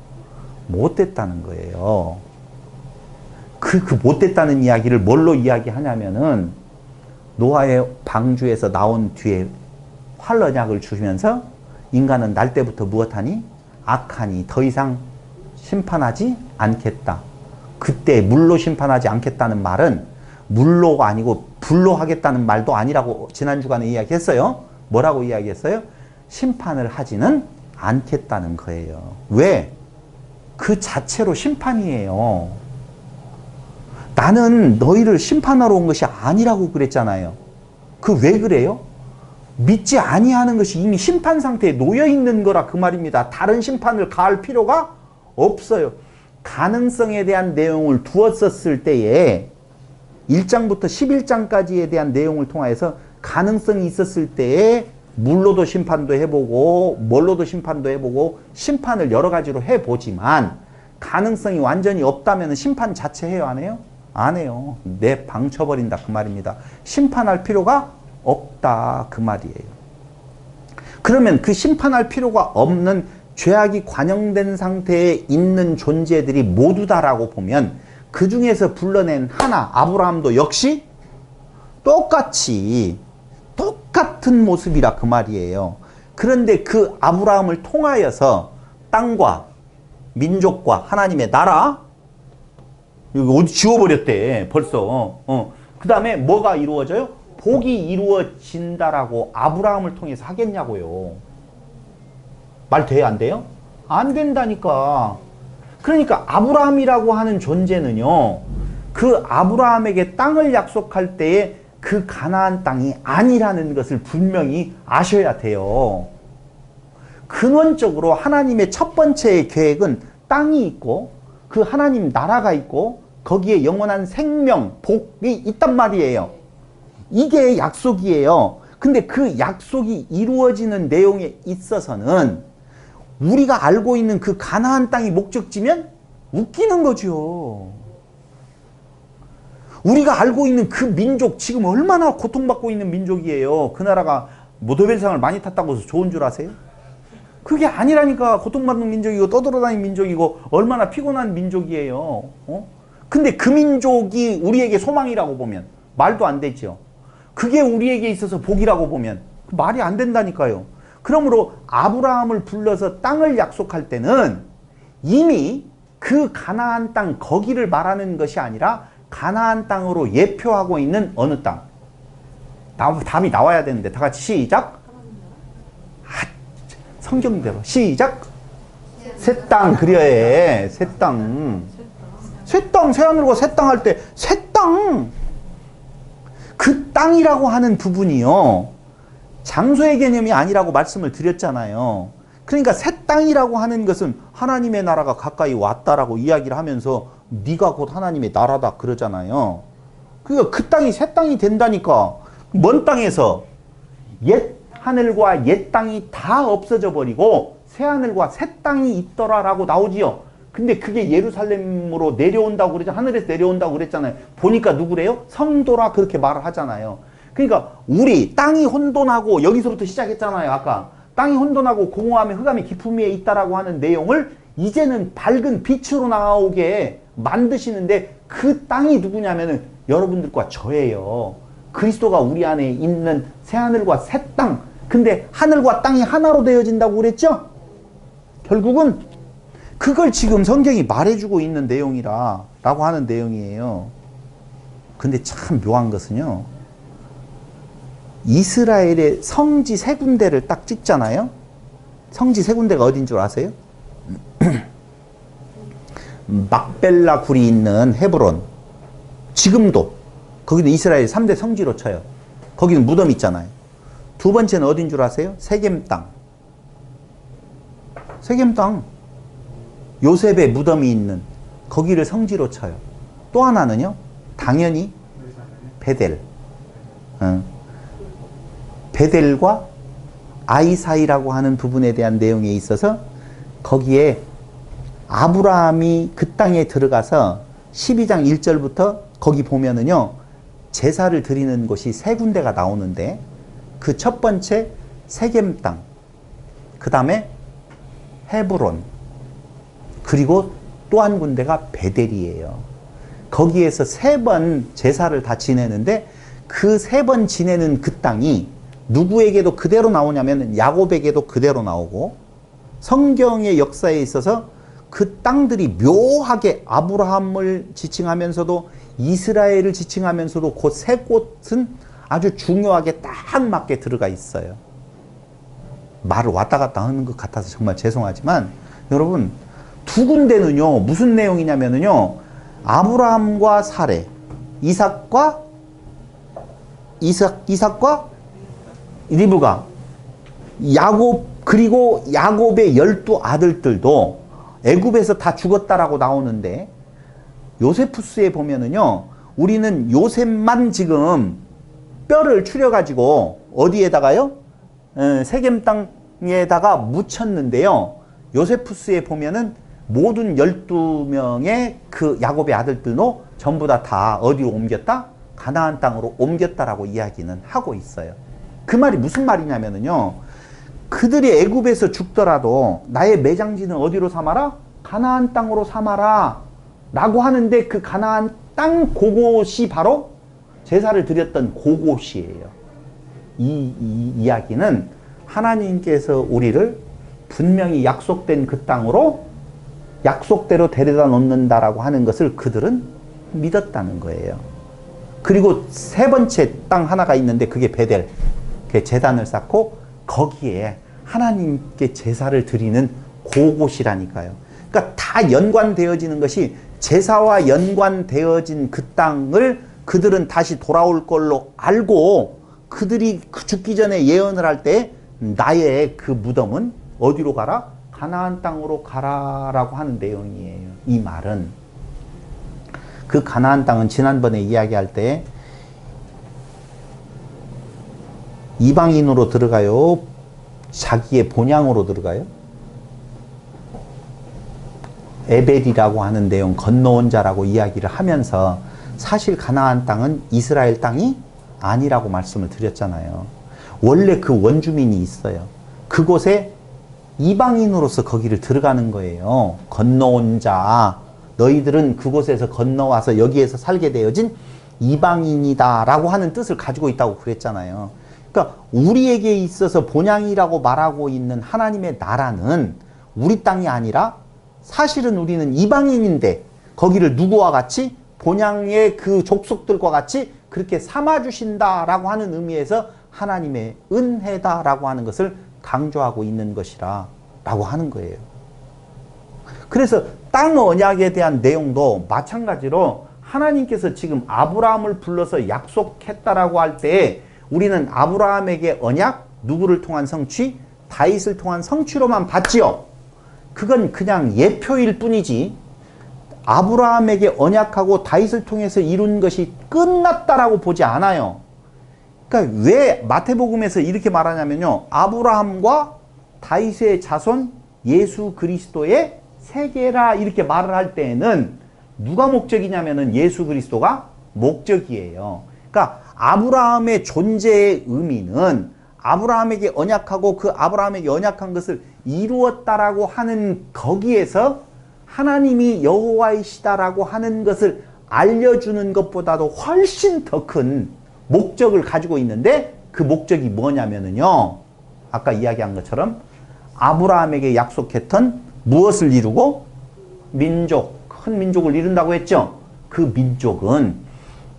못됐다는 거예요. 그 못됐다는 이야기를 뭘로 이야기하냐면은 노아의 방주에서 나온 뒤에 활언약을 주면서 인간은 날 때부터 무엇하니? 악하니 더 이상 심판하지 않겠다. 그때 물로 심판하지 않겠다는 말은 물로가 아니고 불로 하겠다는 말도 아니라고 지난 주간에 이야기했어요. 뭐라고 이야기했어요? 심판을 하지는 않겠다는 거예요. 왜? 그 자체로 심판이에요. 나는 너희를 심판하러 온 것이 아니라고 그랬잖아요. 그 왜 그래요? 믿지 아니하는 것이 이미 심판 상태에 놓여 있는 거라 그 말입니다. 다른 심판을 가할 필요가 없어요. 가능성에 대한 내용을 두었었을 때에 1장부터 11장까지에 대한 내용을 통해서 가능성이 있었을 때에 물로도 심판도 해보고 뭘로도 심판도 해보고 심판을 여러 가지로 해보지만 가능성이 완전히 없다면 심판 자체 해요? 안 해요? 안 해요. 내 방쳐버린다 그 말입니다. 심판할 필요가 없다 그 말이에요. 그러면 그 심판할 필요가 없는 죄악이 관영된 상태에 있는 존재들이 모두 다라고 보면 그 중에서 불러낸 하나 아브라함도 역시 똑같이 똑같은 모습이라 그 말이에요. 그런데 그 아브라함을 통하여서 땅과 민족과 하나님의 나라 여기 어디 지워버렸대, 벌써. 그 다음에 뭐가 이루어져요? 복이 이루어진다라고 아브라함을 통해서 하겠냐고요. 말 돼요, 안 돼요? 안 된다니까. 그러니까 아브라함이라고 하는 존재는요, 그 아브라함에게 땅을 약속할 때에 그 가나안 땅이 아니라는 것을 분명히 아셔야 돼요. 근원적으로 하나님의 첫 번째 계획은 땅이 있고 그 하나님 나라가 있고 거기에 영원한 생명, 복이 있단 말이에요. 이게 약속이에요. 근데 그 약속이 이루어지는 내용에 있어서는 우리가 알고 있는 그 가나안 땅이 목적지면 웃기는 거죠. 우리가 알고 있는 그 민족, 지금 얼마나 고통받고 있는 민족이에요. 그 나라가 노벨상을 많이 탔다고 해서 좋은 줄 아세요? 그게 아니라니까. 고통받는 민족이고 떠돌아다니는 민족이고 얼마나 피곤한 민족이에요. 근데 그 민족이 우리에게 소망이라고 보면 말도 안 되죠. 그게 우리에게 있어서 복이라고 보면 말이 안 된다니까요. 그러므로 아브라함을 불러서 땅을 약속할 때는 이미 그 가나안 땅 거기를 말하는 것이 아니라 가나안 땅으로 예표하고 있는 어느 땅. 답이 나와야 되는데 다 같이 시작. 성경대로 시작. 새 땅 그려야 해. 새 땅. 새 땅, 새하늘과 새 땅 할 때 새 땅. 그 땅이라고 하는 부분이요, 장소의 개념이 아니라고 말씀을 드렸잖아요. 그러니까 새 땅이라고 하는 것은 하나님의 나라가 가까이 왔다라고 이야기를 하면서 네가 곧 하나님의 나라다 그러잖아요. 그러니까 그 땅이 새 땅이 된다니까. 먼 땅에서 옛 하늘과 옛 땅이 다 없어져 버리고 새 하늘과 새 땅이 있더라라고 나오지요. 근데 그게 예루살렘으로 내려온다고 그러죠. 하늘에서 내려온다고 그랬잖아요. 보니까 누구래요? 성도라 그렇게 말을 하잖아요. 그러니까 우리 땅이 혼돈하고 여기서부터 시작했잖아요. 아까 땅이 혼돈하고 공허함에 흑암의 깊음 위에 있다라고 하는 내용을 이제는 밝은 빛으로 나오게 만드시는데 그 땅이 누구냐면은 여러분들과 저예요. 그리스도가 우리 안에 있는 새 하늘과 새 땅. 근데 하늘과 땅이 하나로 되어진다고 그랬죠? 결국은 그걸 지금 성경이 말해주고 있는 내용이라 라고 하는 내용이에요. 근데 참 묘한 것은요, 이스라엘의 성지 세 군데를 딱 찍잖아요. 성지 세 군데가 어딘 줄 아세요? 막벨라 굴이 있는 헤브론, 지금도 거기도 이스라엘 3대 성지로 쳐요. 거기는 무덤 있잖아요. 두 번째는 어딘 줄 아세요? 세겜 땅. 세겜 땅. 요셉의 무덤이 있는 거기를 성지로 쳐요. 또 하나는요, 당연히 베델. 베델과 아이 사이라고 하는 부분에 대한 내용에 있어서 거기에 아브라함이 그 땅에 들어가서 12장 1절부터 거기 보면은요, 제사를 드리는 곳이 세 군데가 나오는데 그 첫 번째 세겜 땅, 그 다음에 헤브론, 그리고 또 한 군데가 베델이에요. 거기에서 세 번 제사를 다 지내는데 그 세 번 지내는 그 땅이 누구에게도 그대로 나오냐면 야곱에게도 그대로 나오고, 성경의 역사에 있어서 그 땅들이 묘하게 아브라함을 지칭하면서도 이스라엘을 지칭하면서도 그 세 곳은 아주 중요하게 딱 맞게 들어가 있어요. 말을 왔다 갔다 하는 것 같아서 정말 죄송하지만 여러분, 두 군데는요 무슨 내용이냐면요, 아브라함과 사레, 이삭과 리브가, 야곱, 그리고 야곱의 12 아들들도 애굽에서 다 죽었다라고 나오는데, 요세푸스에 보면은요, 우리는 요셉만 지금 뼈를 추려가지고 어디에다가요? 세겜 땅에다가 묻혔는데요. 요세푸스에 보면은 모든 12명의 그 야곱의 아들들도 전부 다 어디로 옮겼다? 가나안 땅으로 옮겼다라고 이야기는 하고 있어요. 그 말이 무슨 말이냐면은요, 그들이 애굽에서 죽더라도 나의 매장지는 어디로 삼아라? 가나안 땅으로 삼아라 라고 하는데, 그 가나안 땅 그곳이 바로 제사를 드렸던 그곳이에요. 이 이야기는 하나님께서 우리를 분명히 약속된 그 땅으로 약속대로 데려다 놓는다라고 하는 것을 그들은 믿었다는 거예요. 그리고 세 번째 땅 하나가 있는데 그게 베델. 그 제단을 쌓고 거기에 하나님께 제사를 드리는 그곳이라니까요. 그러니까 다 연관되어지는 것이 제사와 연관되어진 그 땅을 그들은 다시 돌아올 걸로 알고 그들이 죽기 전에 예언을 할 때 나의 그 무덤은 어디로 가라? 가나안 땅으로 가라라고 하는 내용이에요. 이 말은 그 가나안 땅은 지난번에 이야기할 때 이방인으로 들어가요? 자기의 본향으로 들어가요? 에벨이라고 하는 내용, 건너온 자라고 이야기를 하면서 사실 가나안 땅은 이스라엘 땅이 아니라고 말씀을 드렸잖아요. 원래 그 원주민이 있어요. 그곳에 이방인으로서 거기를 들어가는 거예요. 건너온 자, 너희들은 그곳에서 건너와서 여기에서 살게 되어진 이방인이다 라고 하는 뜻을 가지고 있다고 그랬잖아요. 그러니까 우리에게 있어서 본향이라고 말하고 있는 하나님의 나라는 우리 땅이 아니라 사실은 우리는 이방인인데 거기를 누구와 같이 본향의 그 족속들과 같이 그렇게 삼아주신다라고 하는 의미에서 하나님의 은혜다라고 하는 것을 강조하고 있는 것이라 라고 하는 거예요. 그래서 땅 언약에 대한 내용도 마찬가지로 하나님께서 지금 아브라함을 불러서 약속했다라고 할 때 우리는 아브라함에게 언약, 누구를 통한 성취? 다윗을 통한 성취로만 봤지요. 그건 그냥 예표일 뿐이지 아브라함에게 언약하고 다윗을 통해서 이룬 것이 끝났다라고 보지 않아요. 그러니까 왜 마태복음에서 이렇게 말하냐면요. 아브라함과 다윗의 자손 예수 그리스도의 세계라 이렇게 말을 할 때에는 누가 목적이냐면은 예수 그리스도가 목적이에요. 그러니까 아브라함의 존재의 의미는 아브라함에게 언약하고 그 아브라함에게 언약한 것을 이루었다라고 하는 거기에서 하나님이 여호와이시다라고 하는 것을 알려주는 것보다도 훨씬 더 큰 목적을 가지고 있는데 그 목적이 뭐냐면은요. 아까 이야기한 것처럼 아브라함에게 약속했던 무엇을 이루고? 민족, 큰 민족을 이룬다고 했죠. 그 민족은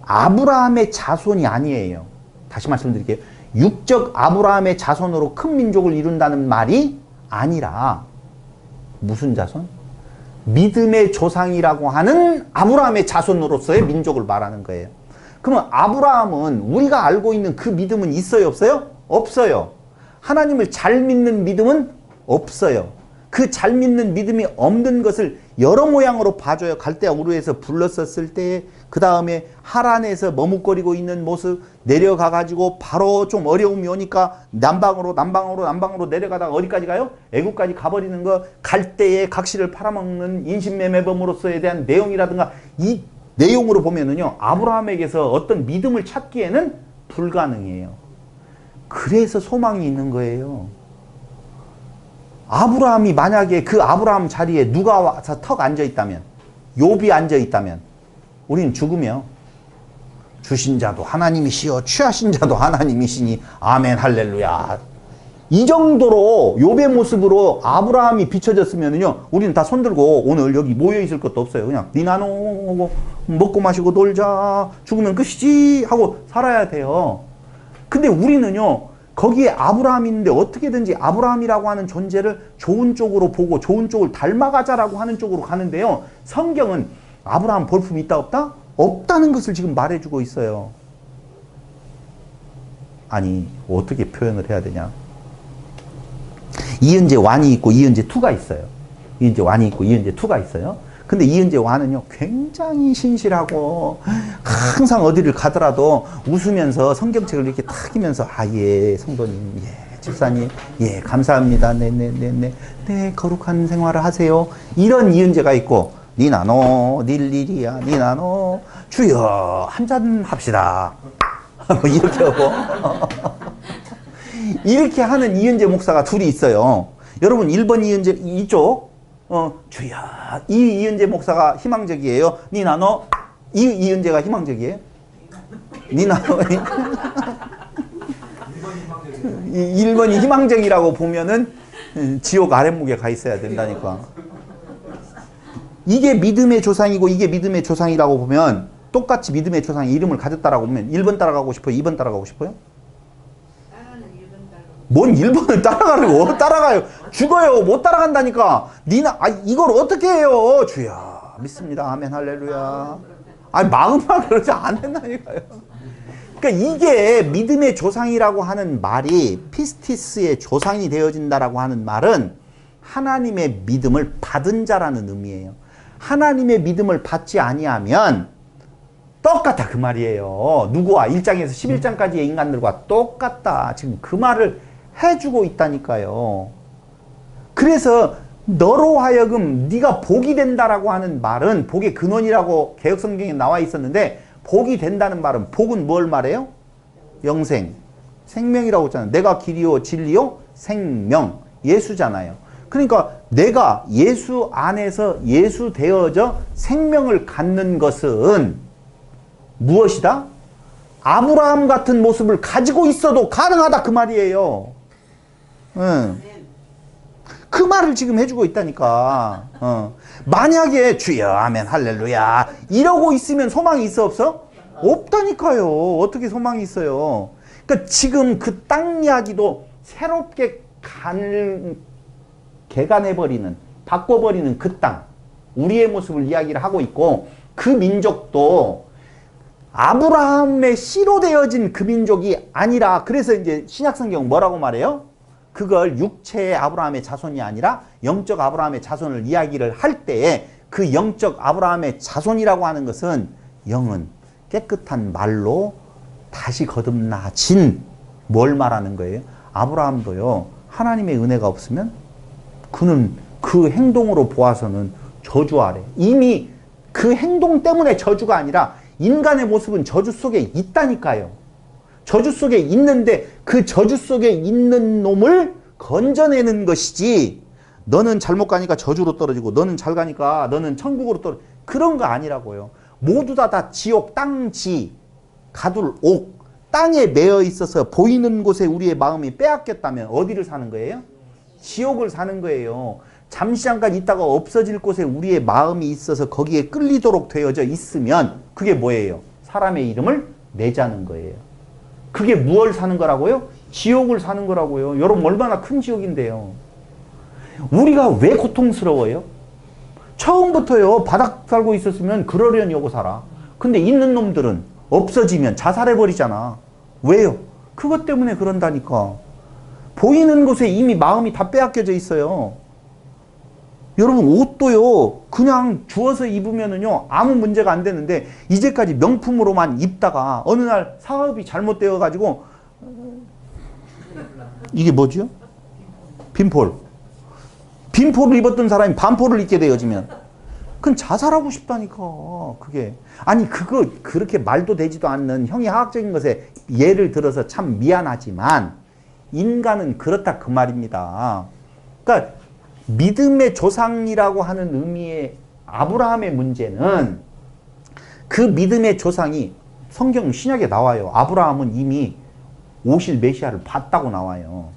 아브라함의 자손이 아니에요. 다시 말씀드릴게요. 육적 아브라함의 자손으로 큰 민족을 이룬다는 말이 아니라 무슨 자손? 믿음의 조상이라고 하는 아브라함의 자손으로서의 민족을 말하는 거예요. 그러면 아브라함은 우리가 알고 있는 그 믿음은 있어요, 없어요? 없어요. 하나님을 잘 믿는 믿음은 없어요. 그 잘 믿는 믿음이 없는 것을 여러 모양으로 봐줘요. 갈대아 우르에서 불렀었을 때, 그 다음에 하란에서 머뭇거리고 있는 모습, 내려가가지고 바로 좀 어려움이 오니까 남방으로 내려가다가 어디까지 가요? 애국까지 가버리는 거, 갈대에 각시를 팔아먹는 인신매매범으로서에 대한 내용이라든가 이 내용으로 보면은요, 아브라함에게서 어떤 믿음을 찾기에는 불가능해요. 그래서 소망이 있는 거예요. 아브라함이 만약에 그 아브라함 자리에 누가 와서 턱 앉아있다면, 욥이 앉아있다면 우리는 죽으며 주신 자도 하나님이시여 취하신 자도 하나님이시니 아멘 할렐루야. 이 정도로 욥의 모습으로 아브라함이 비춰졌으면요 우리는 다 손들고 오늘 여기 모여있을 것도 없어요. 그냥 니 나누고 먹고 마시고 놀자, 죽으면 끝이지 하고 살아야 돼요. 근데 우리는요 거기에 아브라함이 있는데 어떻게든지 아브라함이라고 하는 존재를 좋은 쪽으로 보고 좋은 쪽을 닮아가자라고 하는 쪽으로 가는데요. 성경은 아브라함 볼품이 있다 없다? 없다는 것을 지금 말해주고 있어요. 아니 어떻게 표현을 해야 되냐. 이은재 1이 있고 이은재 2가 있어요. 이은재 1이 있고 이은재 2가 있어요. 근데 이은재 1은요 굉장히 신실하고 항상 어디를 가더라도 웃으면서 성경책을 이렇게 탁 끼면서 예 성도님 예 집사님 예 감사합니다 네네네네 네 거룩한 생활을 하세요. 이런 이은재가 있고 니나노 닐리리야 니나노 주여 한잔 합시다 이렇게 하고 이렇게 하는 이은재 목사가 둘이 있어요. 여러분 1번 이은재 이쪽 주여 이 이은재 목사가 희망적이에요. 니나노 이 이은재가 희망적이에요. 니나노 1번이 희망적이라고 보면은 지옥 아랫목에 가 있어야 된다니까. 이게 믿음의 조상이고 이게 믿음의 조상이라고 보면 똑같이 믿음의 조상의 이름을 가졌다라고 보면 1번 따라가고 싶어요? 2번 따라가고 싶어요? 따라는 1번 따라. 뭔 1번을 따라가려고 따라가요. 죽어요. 못 따라간다니까. 니나 이걸 어떻게 해요? 주여 믿습니다. 아멘 할렐루야. 아니 마음만 그러지 않는다니까요. 그러니까 이게 믿음의 조상이라고 하는 말이 피스티스의 조상이 되어진다라고 하는 말은 하나님의 믿음을 받은 자라는 의미예요. 하나님의 믿음을 받지 아니하면 똑같다 그 말이에요. 누구와 1장에서 11장까지의 인간들과 똑같다. 지금 그 말을 해주고 있다니까요. 그래서 너로 하여금 네가 복이 된다라고 하는 말은 복의 근원이라고 개혁성경에 나와 있었는데 복이 된다는 말은 복은 뭘 말해요? 영생, 생명이라고 했잖아요. 내가 길이요 진리요 생명, 예수잖아요. 그러니까 내가 예수 안에서 예수 되어져 생명을 갖는 것은 무엇이다? 아브라함 같은 모습을 가지고 있어도 가능하다 그 말이에요. 응. 그 말을 지금 해주고 있다니까. 만약에 주여 아멘 할렐루야 이러고 있으면 소망이 있어 없어? 없다니까요. 어떻게 소망이 있어요? 그러니까 지금 그 땅 이야기도 새롭게 개간해버리는 바꿔버리는 그 땅 우리의 모습을 이야기를 하고 있고 그 민족도 아브라함의 씨로 되어진 그 민족이 아니라 그래서 이제 신약성경 뭐라고 말해요? 그걸 육체의 아브라함의 자손이 아니라 영적 아브라함의 자손을 이야기를 할 때에 그 영적 아브라함의 자손이라고 하는 것은 영은 깨끗한 말로 다시 거듭나진 뭘 말하는 거예요? 아브라함도요 하나님의 은혜가 없으면 그는 그 행동으로 보아서는 저주 아래 이미 그 행동 때문에 저주가 아니라 인간의 모습은 저주 속에 있다니까요. 저주 속에 있는데 그 저주 속에 있는 놈을 건져내는 것이지 너는 잘못 가니까 저주로 떨어지고 너는 잘 가니까 너는 천국으로 떨어지고 그런 거 아니라고요. 모두 다 지옥, 땅지, 가둘, 옥 땅에 매여 있어서 보이는 곳에 우리의 마음이 빼앗겼다면 어디를 사는 거예요? 지옥을 사는 거예요. 잠시 잠깐 있다가 없어질 곳에 우리의 마음이 있어서 거기에 끌리도록 되어져 있으면 그게 뭐예요? 사람의 이름을 내자는 거예요. 그게 무엇을 사는 거라고요? 지옥을 사는 거라고요. 여러분 얼마나 큰 지옥인데요. 우리가 왜 고통스러워요? 처음부터요 바닥 살고 있었으면 그러려니 하고 살아. 근데 있는 놈들은 없어지면 자살해버리잖아. 왜요? 그것 때문에 그런다니까. 보이는 곳에 이미 마음이 다 빼앗겨져 있어요. 여러분 옷도요 그냥 주워서 입으면은요 아무 문제가 안 되는데 이제까지 명품으로만 입다가 어느 날 사업이 잘못되어 가지고 이게 뭐죠? 빈폴을 입었던 사람이 반폴을 입게 되어지면 그건 자살하고 싶다니까. 그게 아니 그거 그렇게 말도 되지도 않는 형이하학적인 것에 예를 들어서 참 미안하지만 인간은 그렇다 그 말입니다. 그러니까 믿음의 조상이라고 하는 의미의 아브라함의 문제는 그 믿음의 조상이 성경 신약에 나와요. 아브라함은 이미 오실 메시아를 봤다고 나와요.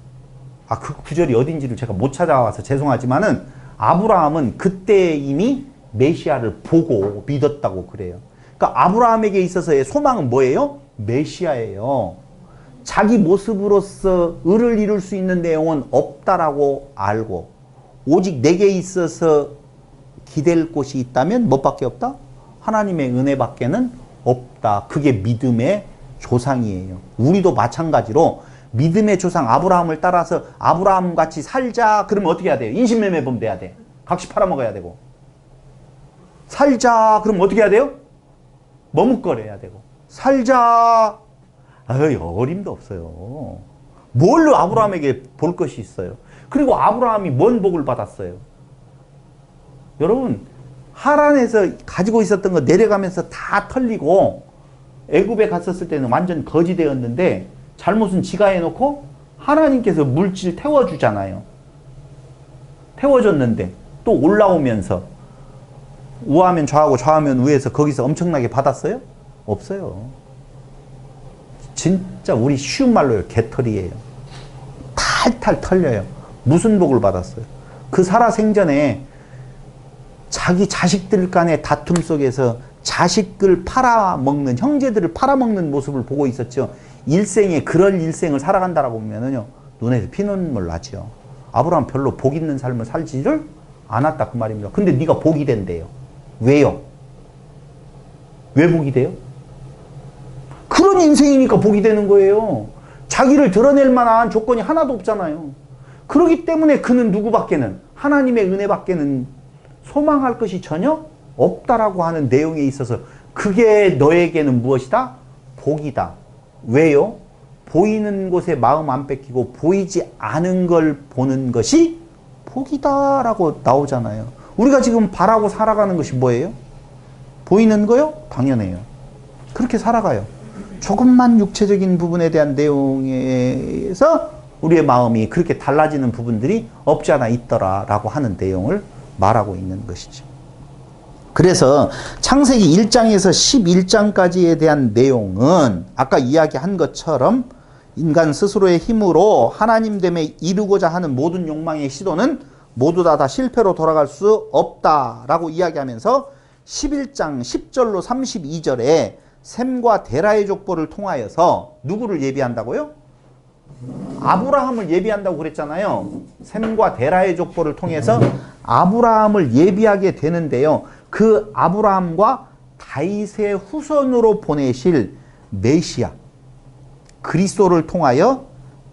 그 구절이 어딘지를 제가 못 찾아와서 죄송하지만은 아브라함은 그때 이미 메시아를 보고 믿었다고 그래요. 그러니까 아브라함에게 있어서의 소망은 뭐예요? 메시아예요. 자기 모습으로서 의를 이룰 수 있는 내용은 없다라고 알고 오직 내게 있어서 기댈 곳이 있다면 뭐밖에 없다? 하나님의 은혜밖에는 없다. 그게 믿음의 조상이에요. 우리도 마찬가지로 믿음의 조상 아브라함을 따라서 아브라함 같이 살자. 그러면 어떻게 해야 돼요? 인신매매범 돼야 돼. 각시 팔아먹어야 되고. 살자. 그러면 어떻게 해야 돼요? 머뭇거려야 되고. 살자. 어림도 없어요. 뭘로 아브라함에게 볼 것이 있어요? 그리고 아브라함이 뭔 복을 받았어요? 여러분 하란에서 가지고 있었던 거 내려가면서 다 털리고 애굽에 갔었을 때는 완전 거지 되었는데 잘못은 지가 해놓고 하나님께서 물질 태워주잖아요. 태워줬는데 또 올라오면서 우하면 좌하고 좌하면 우에서 거기서 엄청나게 받았어요? 없어요. 진짜 우리 쉬운 말로요. 개털이에요. 탈탈 털려요. 무슨 복을 받았어요? 그 살아생전에 자기 자식들 간의 다툼 속에서 자식을 팔아먹는, 형제들을 팔아먹는 모습을 보고 있었죠. 일생에 그럴 일생을 살아간다라고 보면은요, 눈에서 피눈물 나죠. 아브라함 별로 복 있는 삶을 살지를 않았다 그 말입니다. 근데 네가 복이 된대요. 왜요? 왜 복이 돼요? 그런 인생이니까 복이 되는 거예요. 자기를 드러낼 만한 조건이 하나도 없잖아요. 그렇기 때문에 그는 누구밖에는, 하나님의 은혜밖에는 소망할 것이 전혀 없다라고 하는 내용에 있어서 그게 너에게는 무엇이다? 복이다. 왜요? 보이는 곳에 마음 안 뺏기고 보이지 않은 걸 보는 것이 복이다라고 나오잖아요. 우리가 지금 바라고 살아가는 것이 뭐예요? 보이는 거요? 당연해요. 그렇게 살아가요. 조금만 육체적인 부분에 대한 내용에서 우리의 마음이 그렇게 달라지는 부분들이 없지 않아 있더라라고 하는 내용을 말하고 있는 것이죠. 그래서 창세기 1장에서 11장까지에 대한 내용은 아까 이야기한 것처럼 인간 스스로의 힘으로 하나님됨에 이루고자 하는 모든 욕망의 시도는 모두 다 실패로 돌아갈 수 없다라고 이야기하면서 11장 10절로 32절에 셈과 데라의 족보를 통하여서 누구를 예비한다고요? 아브라함을 예비한다고 그랬잖아요. 셈과 데라의 족보를 통해서 아브라함을 예비하게 되는데요. 그 아브라함과 다윗의 후손으로 보내실 메시아 그리스도를 통하여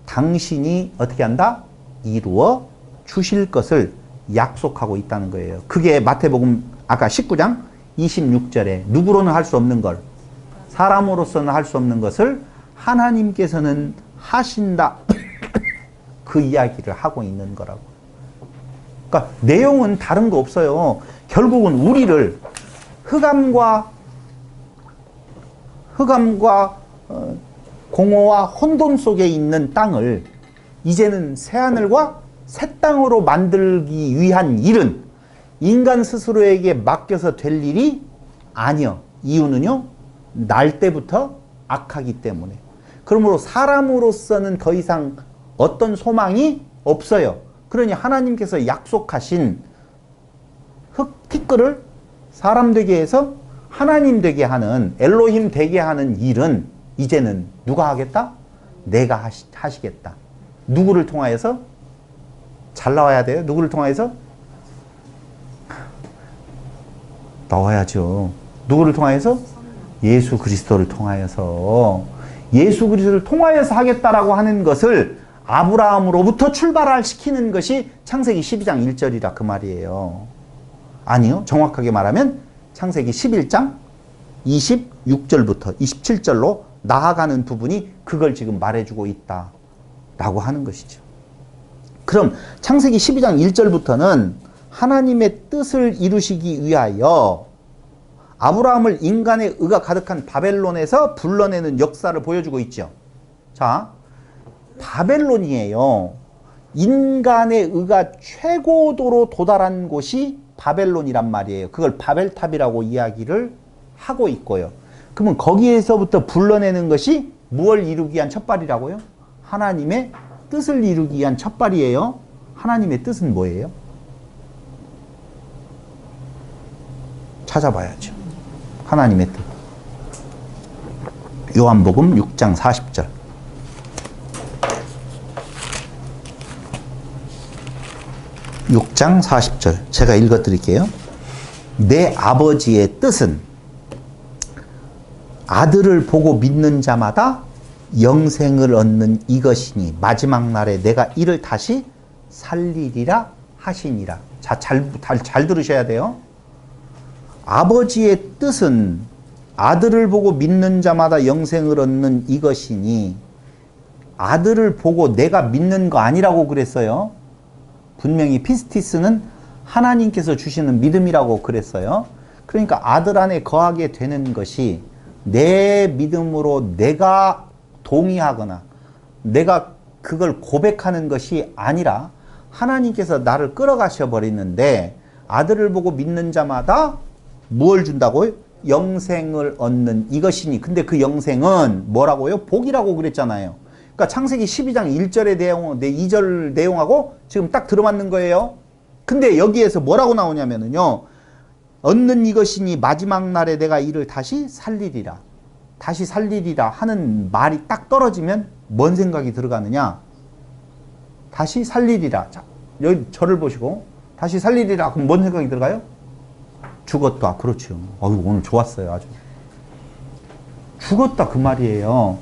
당신이 어떻게 한다? 이루어 주실 것을 약속하고 있다는 거예요. 그게 마태복음 아까 19장 26절에 누구로는 할 수 없는 걸, 사람으로서는 할 수 없는 것을 하나님께서는 하신다. 그 이야기를 하고 있는 거라고. 그러니까 내용은 다른 거 없어요. 결국은 우리를 흑암과 공허와 혼돈 속에 있는 땅을 이제는 새하늘과 새 땅으로 만들기 위한 일은 인간 스스로에게 맡겨서 될 일이 아니요. 이유는요, 날 때부터 악하기 때문에. 그러므로 사람으로서는 더 이상 어떤 소망이 없어요. 그러니 하나님께서 약속하신 흙 티끌을 사람 되게 해서 하나님 되게 하는, 엘로힘 되게 하는 일은 이제는 누가 하겠다? 내가 하시겠다. 누구를 통하여서? 잘 나와야 돼요. 누구를 통하여서? 나와야죠. 누구를 통하여서? 예수 그리스도를 통하여서. 예수 그리스도를 통하여서 하겠다라고 하는 것을 아브라함으로부터 출발을 시키는 것이 창세기 12장 1절이라 그 말이에요. 아니요. 정확하게 말하면 창세기 11장 26절부터 27절로 나아가는 부분이 그걸 지금 말해주고 있다라고 하는 것이죠. 그럼 창세기 12장 1절부터는 하나님의 뜻을 이루시기 위하여 아브라함을 인간의 의가 가득한 바벨론에서 불러내는 역사를 보여주고 있죠. 자, 바벨론이에요. 인간의 의가 최고도로 도달한 곳이 바벨론이란 말이에요. 그걸 바벨탑이라고 이야기를 하고 있고요. 그러면 거기에서부터 불러내는 것이 무엇을 이루기 위한 첫발이라고요? 하나님의 뜻을 이루기 위한 첫발이에요. 하나님의 뜻은 뭐예요? 찾아봐야죠. 하나님의 뜻. 요한복음 6장 40절. (6장 40절) 제가 읽어드릴게요. 내 아버지의 뜻은 아들을 보고 믿는 자마다 영생을 얻는 이것이니 마지막 날에 내가 이를 다시 살리리라 하시니라. 자, 잘 들으셔야 돼요. 아버지의 뜻은 아들을 보고 믿는 자마다 영생을 얻는 이것이니, 아들을 보고 내가 믿는 거 아니라고 그랬어요. 분명히 피스티스는 하나님께서 주시는 믿음이라고 그랬어요. 그러니까 아들 안에 거하게 되는 것이 내 믿음으로 내가 동의하거나 내가 그걸 고백하는 것이 아니라 하나님께서 나를 끌어가셔 버리는데, 아들을 보고 믿는 자마다 무엇을 준다고요? 영생을 얻는 이것이니. 근데 그 영생은 뭐라고요? 복이라고 그랬잖아요. 그러니까 창세기 12장 1절의 내용, 2절 내용하고 지금 딱 들어맞는 거예요. 근데 여기에서 뭐라고 나오냐면요, 얻는 이것이니 마지막 날에 내가 이를 다시 살리리라. 다시 살리리라 하는 말이 딱 떨어지면 뭔 생각이 들어가느냐? 다시 살리리라. 자, 여기 저를 보시고 다시 살리리라. 그럼 뭔 생각이 들어가요? 죽었다. 그렇죠. 오늘 좋았어요. 아주. 죽었다 그 말이에요.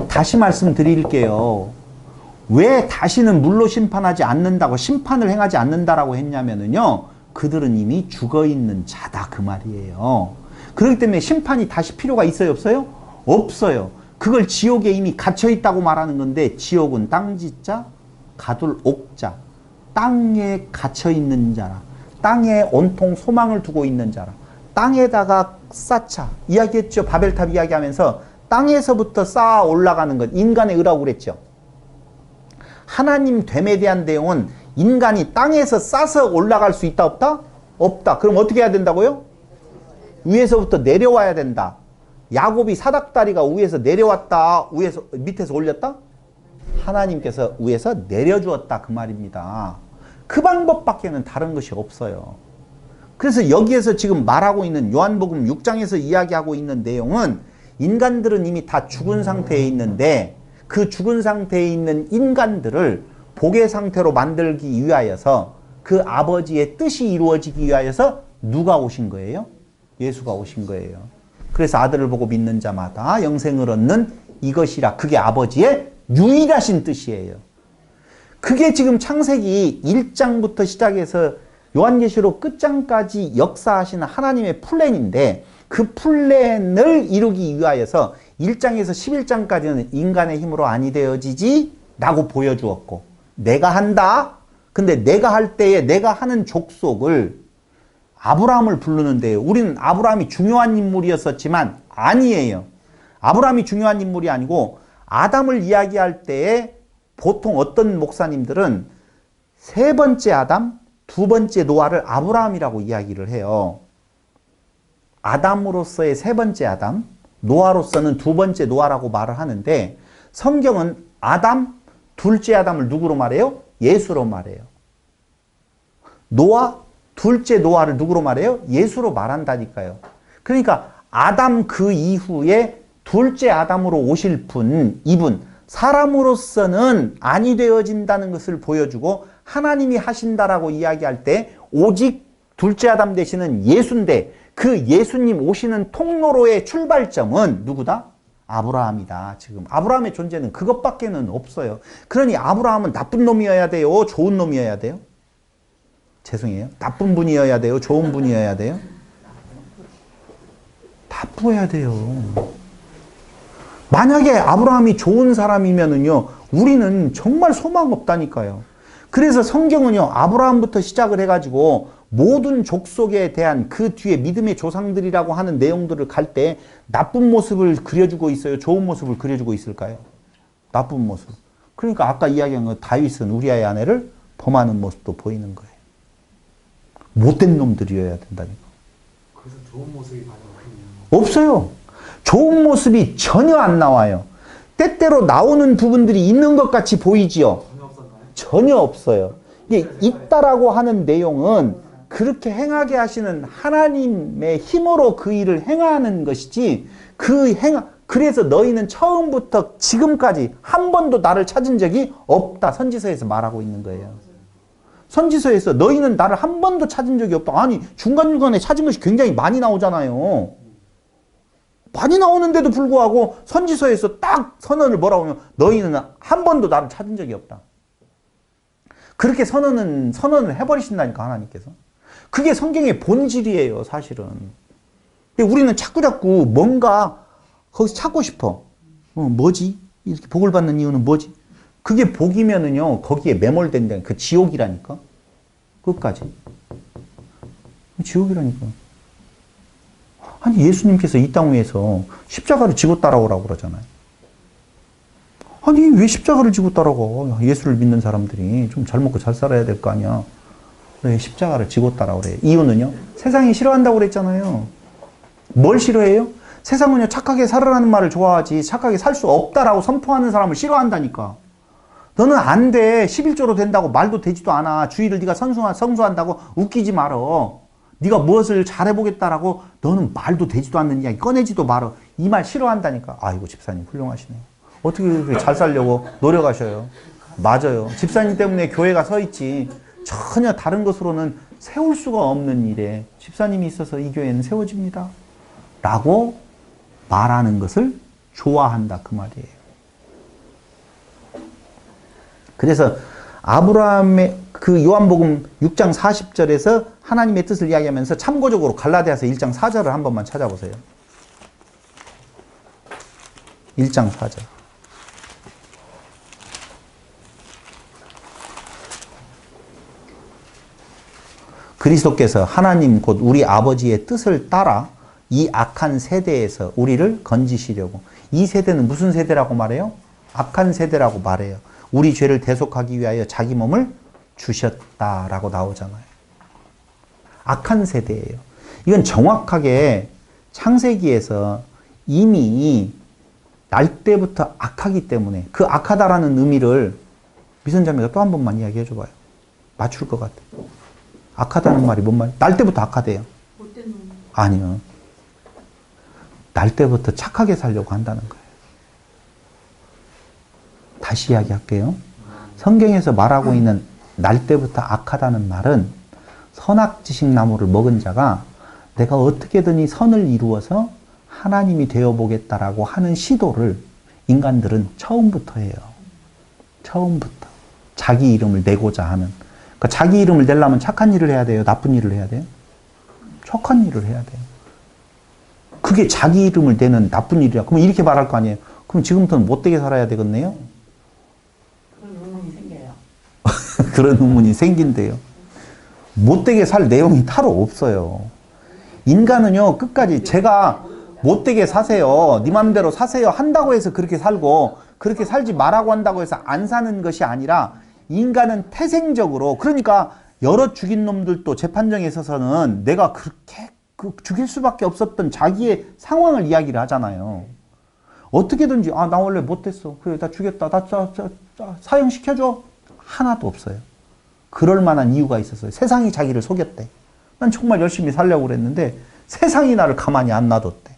다시 말씀드릴게요. 왜 다시는 물로 심판하지 않는다고, 심판을 행하지 않는다라고 했냐면은요, 그들은 이미 죽어있는 자다 그 말이에요. 그렇기 때문에 심판이 다시 필요가 있어요 없어요? 없어요. 그걸 지옥에 이미 갇혀있다고 말하는 건데, 지옥은 땅짓자, 가둘 옥자, 땅에 갇혀있는 자라, 땅에 온통 소망을 두고 있는 자라, 땅에다가 쌓자 이야기했죠. 바벨탑 이야기하면서 땅에서부터 쌓아 올라가는 것, 인간의 의라고 그랬죠. 하나님 됨에 대한 내용은 인간이 땅에서 싸서 올라갈 수 있다 없다? 없다. 그럼 어떻게 해야 된다고요? 위에서부터 내려와야 된다. 야곱이 사닥다리가 위에서 내려왔다, 위에서 밑에서 올렸다? 하나님께서 위에서 내려주었다 그 말입니다. 그 방법밖에는 다른 것이 없어요. 그래서 여기에서 지금 말하고 있는 요한복음 6장에서 이야기하고 있는 내용은 인간들은 이미 다 죽은 상태에 있는데 그 죽은 상태에 있는 인간들을 복의 상태로 만들기 위하여서 그 아버지의 뜻이 이루어지기 위하여서 누가 오신 거예요? 예수가 오신 거예요. 그래서 아들을 보고 믿는 자마다 영생을 얻는 이것이라, 그게 아버지의 유일하신 뜻이에요. 그게 지금 창세기 1장부터 시작해서 요한계시록 끝장까지 역사하시는 하나님의 플랜인데, 그 플랜을 이루기 위하여서 1장에서 11장까지는 인간의 힘으로 아니 되어지지 라고 보여주었고, 내가 한다. 근데 내가 할 때에 내가 하는 족속을 아브라함을 부르는데요. 우리는 아브라함이 중요한 인물이었었지만 아니에요. 아브라함이 중요한 인물이 아니고 아담을 이야기할 때에 보통 어떤 목사님들은 세 번째 아담, 두 번째 노아를 아브라함이라고 이야기를 해요. 아담으로서의 세 번째 아담, 노아로서는 두 번째 노아라고 말을 하는데, 성경은 아담, 둘째 아담을 누구로 말해요? 예수로 말해요. 노아, 둘째 노아를 누구로 말해요? 예수로 말한다니까요. 그러니까 아담 그 이후에 둘째 아담으로 오실 분, 이분, 사람으로서는 아니 되어진다는 것을 보여주고 하나님이 하신다라고 이야기할 때 오직 둘째 아담 되시는 예수인데, 그 예수님 오시는 통로로의 출발점은 누구다? 아브라함이다. 지금 아브라함의 존재는 그것밖에는 없어요. 그러니 아브라함은 나쁜 놈이어야 돼요? 좋은 놈이어야 돼요? 죄송해요. 나쁜 분이어야 돼요? 좋은 분이어야 돼요? 나쁘어야 돼요. 만약에 아브라함이 좋은 사람이면은요, 우리는 정말 소망 없다니까요. 그래서 성경은요, 아브라함부터 시작을 해가지고 모든 족속에 대한 그 뒤에 믿음의 조상들이라고 하는 내용들을 갈 때 나쁜 모습을 그려주고 있어요? 좋은 모습을 그려주고 있을까요? 나쁜 모습. 그러니까 아까 이야기한 거, 다윗은 우리아의 아내를 범하는 모습도 보이는 거예요. 못된 놈들이어야 된다니까. 그래서 좋은 모습이 많이 없군요. 없어요. 좋은 모습이 전혀 안 나와요. 때때로 나오는 부분들이 있는 것 같이 보이지요? 전혀 없었나요? 전혀 없어요. 이게 있다라고 하는 내용은 그렇게 행하게 하시는 하나님의 힘으로 그 일을 행하는 것이지, 그래서 너희는 처음부터 지금까지 한 번도 나를 찾은 적이 없다. 선지서에서 말하고 있는 거예요. 선지서에서 너희는 나를 한 번도 찾은 적이 없다. 아니, 중간중간에 찾은 것이 굉장히 많이 나오잖아요. 많이 나오는데도 불구하고 선지서에서 딱 선언을 뭐라고 하면 너희는 한 번도 나를 찾은 적이 없다. 그렇게 선언을 해버리신다니까, 하나님께서. 그게 성경의 본질이에요, 사실은. 근데 우리는 자꾸자꾸 뭔가 거기서 찾고 싶어. 뭐지? 이렇게 복을 받는 이유는 뭐지? 그게 복이면은요, 거기에 매몰된다. 그 지옥이라니까. 끝까지. 지옥이라니까. 아니, 예수님께서 이 땅 위에서 십자가를 지고 따라오라고 그러잖아요. 아니, 왜 십자가를 지고 따라가? 예수를 믿는 사람들이 좀 잘 먹고 잘 살아야 될 거 아니야. 왜 십자가를 지고 따라오래? 이유는요, 세상이 싫어한다고 그랬잖아요. 뭘 싫어해요? 세상은요, 착하게 살으라는 말을 좋아하지 착하게 살 수 없다라고 선포하는 사람을 싫어한다니까. 너는 안 돼. 11조로 된다고 말도 되지도 않아. 주의를 네가 성수한다고 웃기지 말어. 네가 무엇을 잘해보겠다라고 너는 말도 되지도 않는 이야기 꺼내지도 말어. 이 말 싫어한다니까. 아이고 집사님 훌륭하시네요. 어떻게 그렇게 잘 살려고 노력하셔요. 맞아요. 집사님 때문에 교회가 서 있지 전혀 다른 것으로는 세울 수가 없는 일에 집사님이 있어서 이 교회는 세워집니다. 라고 말하는 것을 좋아한다 그 말이에요. 그래서 아브라함의 그 요한복음 6장 40절에서 하나님의 뜻을 이야기하면서 참고적으로 갈라디아서 1장 4절을 한 번만 찾아보세요. 1장 4절. 그리스도께서 하나님 곧 우리 아버지의 뜻을 따라 이 악한 세대에서 우리를 건지시려고. 이 세대는 무슨 세대라고 말해요? 악한 세대라고 말해요. 우리 죄를 대속하기 위하여 자기 몸을 주셨다라고 나오잖아요. 악한 세대예요. 이건 정확하게 창세기에서 이미 날 때부터 악하기 때문에 그 악하다라는 의미를 미선자매가 또 한 번만 이야기해 줘봐요. 맞출 것 같아. 악하다는 말이 뭔 말이에요? 날 때부터 악하대요. 못된 놈. 아니요. 날 때부터 착하게 살려고 한다는 거예요. 다시 이야기할게요. 성경에서 말하고 있는 날 때부터 악하다는 말은 선악지식 나무를 먹은 자가 내가 어떻게든 이 선을 이루어서 하나님이 되어보겠다라고 하는 시도를 인간들은 처음부터 해요. 처음부터. 자기 이름을 내고자 하는. 그러니까 자기 이름을 내려면 착한 일을 해야 돼요? 나쁜 일을 해야 돼요? 착한 일을 해야 돼요. 그게 자기 이름을 내는 나쁜 일이야. 그럼 이렇게 말할 거 아니에요? 그럼 지금부터는 못되게 살아야 되겠네요? 그런 의문이 생겨요. 그런 의문이 생긴대요. 못되게 살 내용이 따로 없어요. 인간은요, 끝까지 제가 못되게 사세요. 네 맘대로 사세요. 한다고 해서 그렇게 살고, 그렇게 살지 말라고 한다고 해서 안 사는 것이 아니라, 인간은 태생적으로, 그러니까 여러 죽인 놈들도 재판정에 있어서는 내가 그렇게 죽일 수밖에 없었던 자기의 상황을 이야기를 하잖아요. 어떻게든지, 나 원래 못했어. 그래, 나 죽였다. 나 사형시켜줘. 하나도 없어요. 그럴 만한 이유가 있었어요. 세상이 자기를 속였대. 난 정말 열심히 살려고 그랬는데 세상이 나를 가만히 안 놔뒀대.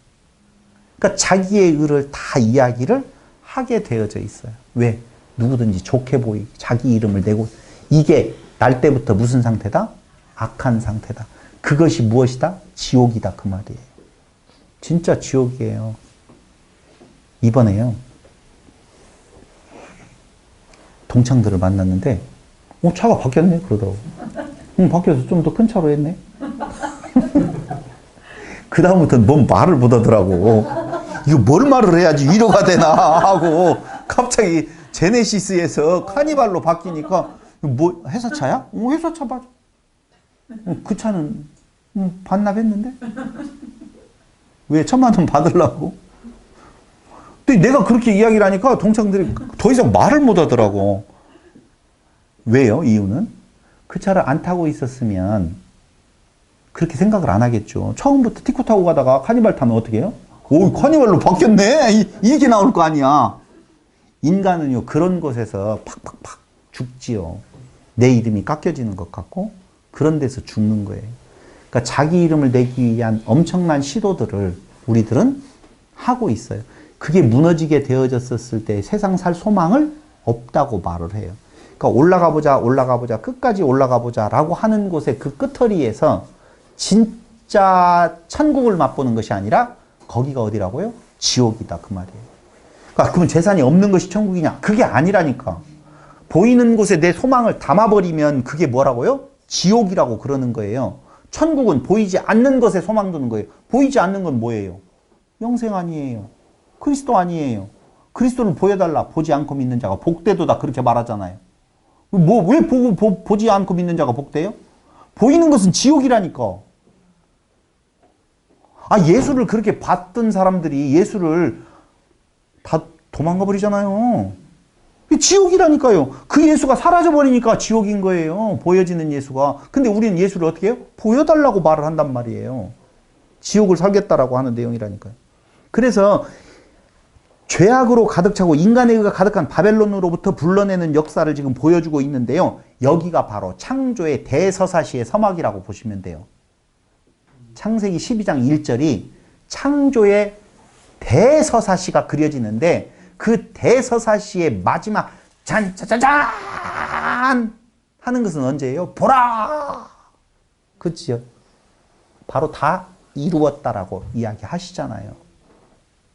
그러니까 자기의 의를 다 이야기를 하게 되어져 있어요. 왜? 누구든지 좋게 보이기, 자기 이름을 내고. 이게 날 때부터 무슨 상태다? 악한 상태다. 그것이 무엇이다? 지옥이다 그 말이에요. 진짜 지옥이에요. 이번에요. 동창들을 만났는데 차가 바뀌었네 그러더라고. 바뀌어서 좀 더 큰 차로 했네. 그 다음부터는 뭔 말을 못 하더라고. 이거 뭘 말을 해야지 위로가 되나 하고 갑자기 제네시스에서 카니발로 바뀌니까 뭐 회사차야? 회사차 맞아. 그 차는 반납했는데? 왜 1,000,000원 받으려고? 근데 내가 그렇게 이야기를 하니까 동창들이 더 이상 말을 못 하더라고. 왜요? 이유는? 그 차를 안 타고 있었으면 그렇게 생각을 안 하겠죠. 처음부터 티코 타고 가다가 카니발 타면 어떻게 해요? 오, 카니발로 바뀌었네? 이렇게 나올 거 아니야. 인간은요, 그런 곳에서 팍팍팍 죽지요. 내 이름이 깎여지는 것 같고, 그런 데서 죽는 거예요. 그러니까 자기 이름을 내기 위한 엄청난 시도들을 우리들은 하고 있어요. 그게 무너지게 되어졌을 때 세상 살 소망을 없다고 말을 해요. 그러니까 올라가 보자, 끝까지 올라가 보자 라고 하는 곳의 그 끝터리에서 진짜 천국을 맛보는 것이 아니라 거기가 어디라고요? 지옥이다 그 말이에요. 그러니까 그러면 재산이 없는 것이 천국이냐? 그게 아니라니까. 보이는 곳에 내 소망을 담아버리면 그게 뭐라고요? 지옥이라고 그러는 거예요. 천국은 보이지 않는 것에 소망 두는 거예요. 보이지 않는 건 뭐예요? 영생 아니에요. 그리스도 아니에요. 그리스도를 보여달라. 보지 않고 믿는 자가 복되도다 그렇게 말하잖아요. 왜 보지 않고 믿는 자가 복돼요? 보이는 것은 지옥이라니까. 예수를 그렇게 봤던 사람들이 예수를 다 도망가 버리잖아요. 지옥이라니까요. 그 예수가 사라져버리니까 지옥인 거예요. 보여지는 예수가. 근데 우리는 예수를 어떻게 해요? 보여달라고 말을 한단 말이에요. 지옥을 살겠다라고 하는 내용이라니까요. 그래서 죄악으로 가득 차고 인간의 의가 가득한 바벨론으로부터 불러내는 역사를 지금 보여주고 있는데요. 여기가 바로 창조의 대서사시의 서막이라고 보시면 돼요. 창세기 12장 1절이 창조의 대서사시가 그려지는데 그 대서사시의 마지막 잔짜자잔 하는 것은 언제예요? 보라! 그치요? 바로 다 이루었다라고 이야기하시잖아요.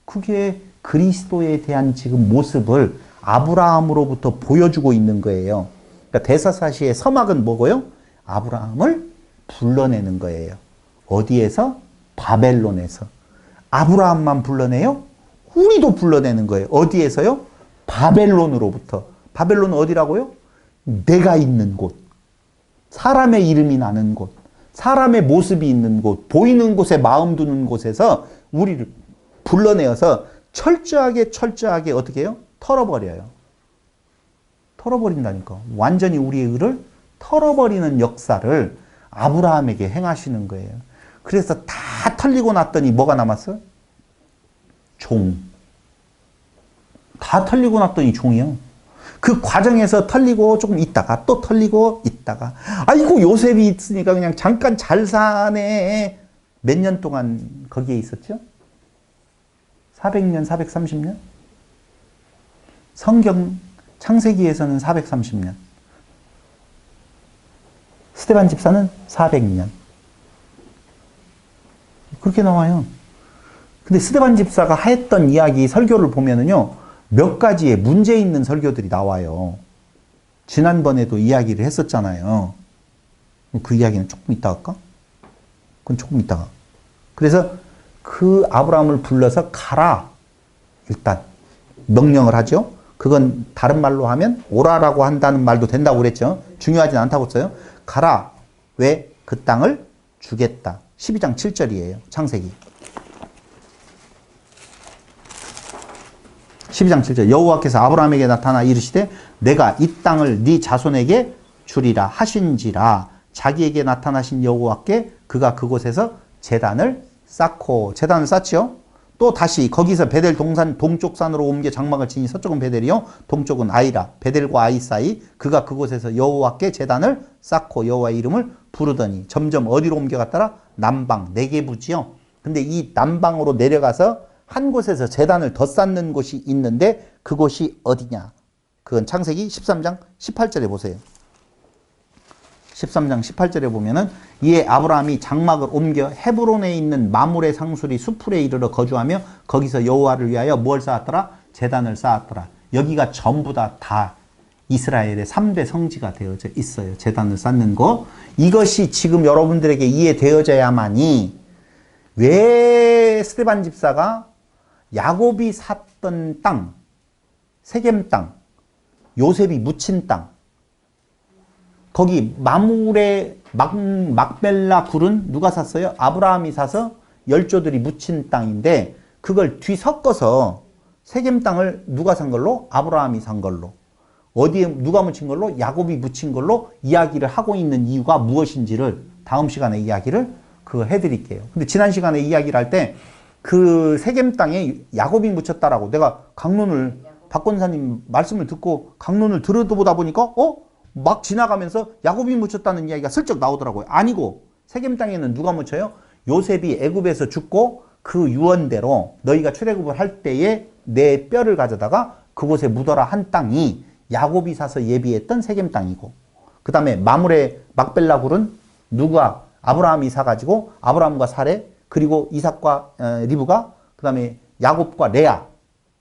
그게 그리스도에 대한 지금 모습을 아브라함으로부터 보여주고 있는 거예요. 그러니까 대서사시의 서막은 뭐고요? 아브라함을 불러내는 거예요. 어디에서? 바벨론에서. 아브라함만 불러내요? 우리도 불러내는 거예요. 어디에서요? 바벨론으로부터. 바벨론은 어디라고요? 내가 있는 곳. 사람의 이름이 나는 곳. 사람의 모습이 있는 곳. 보이는 곳에 마음 두는 곳에서 우리를 불러내어서 철저하게 어떻게 해요? 털어버려요. 털어버린다니까. 완전히 우리의 의를 털어버리는 역사를 아브라함에게 행하시는 거예요. 그래서 다 털리고 났더니 뭐가 남았어요? 종. 다 털리고 났더니 종이요. 그 과정에서 털리고 조금 있다가 또 털리고 있다가 아이고 요셉이 있으니까 그냥 잠깐 잘 사네. 몇 년 동안 거기에 있었죠? 400년, 430년? 성경 창세기에서는 430년. 스데반 집사는 400년. 그렇게 나와요. 근데 스데반 집사가 했던 이야기 설교를 보면은요, 몇 가지의 문제 있는 설교들이 나와요. 지난번에도 이야기를 했었잖아요. 그 이야기는 조금 이따 할까? 그건 조금 이따가. 그래서 그 아브라함을 불러서 가라. 일단 명령을 하죠. 그건 다른 말로 하면 오라라고 한다는 말도 된다고 그랬죠. 중요하진 않다고 했어요. 가라. 왜? 그 땅을 주겠다. 12장 7절이에요. 창세기. 12장 7절. 여호와께서 아브라함에게 나타나 이르시되 내가 이 땅을 네 자손에게 주리라 하신지라. 자기에게 나타나신 여호와께 그가 그곳에서 제단을 쌓고. 제단을 쌓지요. 또 다시 거기서 베델 동쪽 산으로 옮겨 장막을 치니 서쪽은 베델이요 동쪽은 아이라. 베델과 아이 사이 그가 그곳에서 여호와께 제단을 쌓고 여호와의 이름을 부르더니 점점 어디로 옮겨갔더라? 남방 네게부지요. 근데 이 남방으로 내려가서 한 곳에서 제단을 더 쌓는 곳이 있는데 그곳이 어디냐? 그건 창세기 13장 18절에 보세요. 13장 18절에 보면은 이에 아브라함이 장막을 옮겨 헤브론에 있는 마므레 상수리 수풀에 이르러 거주하며 거기서 여호와를 위하여 뭘 쌓았더라? 제단을 쌓았더라. 여기가 전부 다 이스라엘의 3대 성지가 되어져 있어요. 제단을 쌓는 거. 이것이 지금 여러분들에게 이해되어져야만이 왜 스데반 집사가 야곱이 샀던 땅, 세겜 땅, 요셉이 묻힌 땅, 거기 마므레 막벨라 굴은 누가 샀어요? 아브라함이 사서 열조들이 묻힌 땅인데 그걸 뒤섞어서 세겜 땅을 누가 산 걸로? 아브라함이 산 걸로. 어디에 누가 묻힌 걸로? 야곱이 묻힌 걸로 이야기를 하고 있는 이유가 무엇인지를 다음 시간에 이야기를 해드릴게요. 근데 지난 시간에 이야기를 할 때 그 세겜 땅에 야곱이 묻혔다라고 내가 강론을 박 권사님 말씀을 듣고 강론을 들어보다 보니까 막 지나가면서 야곱이 묻혔다는 이야기가 슬쩍 나오더라고요. 아니고 세겜 땅에는 누가 묻혀요? 요셉이 애굽에서 죽고 그 유언대로 너희가 출애굽을 할 때에 내 뼈를 가져다가 그곳에 묻어라 한 땅이 야곱이 사서 예비했던 세겜 땅이고, 그 다음에 마므레 막벨라 굴은 누가? 아브라함이 사가지고 아브라함과 사레 그리고 이삭과 리브가, 그 다음에 야곱과 레아,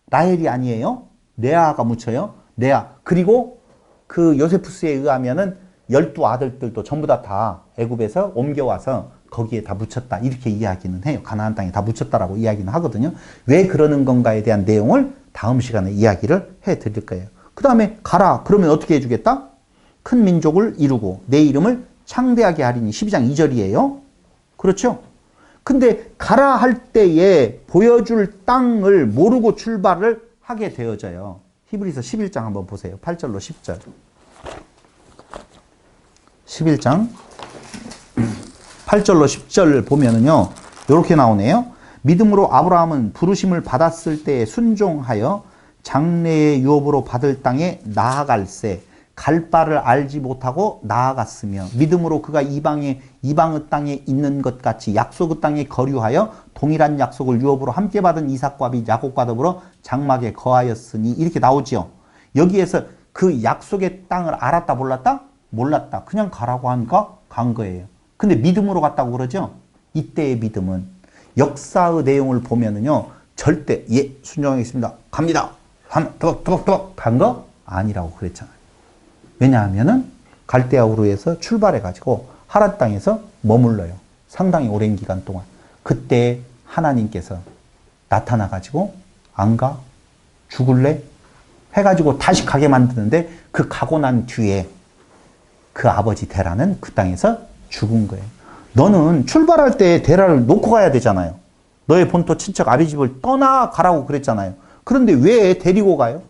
라헬이 아니에요. 레아가 묻혀요. 레아. 그리고 그 요세푸스에 의하면은 12아들들도 전부 다 애굽에서 옮겨와서 거기에 다 묻혔다. 이렇게 이야기는 해요. 가나안 땅에 다 묻혔다라고 이야기는 하거든요. 왜 그러는 건가에 대한 내용을 다음 시간에 이야기를 해 드릴 거예요. 그 다음에 가라. 그러면 어떻게 해주겠다? 큰 민족을 이루고 내 이름을 창대하게 하리니 12장 2절이에요. 그렇죠? 근데 가라 할 때에 보여줄 땅을 모르고 출발을 하게 되어져요. 히브리서 11장 한번 보세요. 8절로 10절. 11장 8절로 10절 보면은요. 이렇게 나오네요. 믿음으로 아브라함은 부르심을 받았을 때에 순종하여 장래의 유업으로 받을 땅에 나아갈새 갈 바를 알지 못하고 나아갔으며 믿음으로 그가 이방의 땅에 있는 것 같이 약속의 땅에 거류하여 동일한 약속을 유업으로 함께 받은 이삭과 야곱과 더불어 장막에 거하였으니 이렇게 나오지요. 여기에서 그 약속의 땅을 알았다 몰랐다? 몰랐다. 그냥 가라고 하니까 간 거예요. 근데 믿음으로 갔다고 그러죠. 이때의 믿음은 역사의 내용을 보면은요 절대 예 순종하겠습니다 갑니다 또박또박 간 거 아니라고 그랬잖아요. 왜냐하면은 갈대아 우르에서 출발해 가지고 하란 땅에서 머물러요. 상당히 오랜 기간 동안. 그때 하나님께서 나타나 가지고 안 가? 죽을래? 해가지고 다시 가게 만드는데 그 가고 난 뒤에 그 아버지 데라는 그 땅에서 죽은 거예요. 너는 출발할 때 데라를 놓고 가야 되잖아요. 너의 본토 친척 아비집을 떠나가라고 그랬잖아요. 그런데 왜 데리고 가요?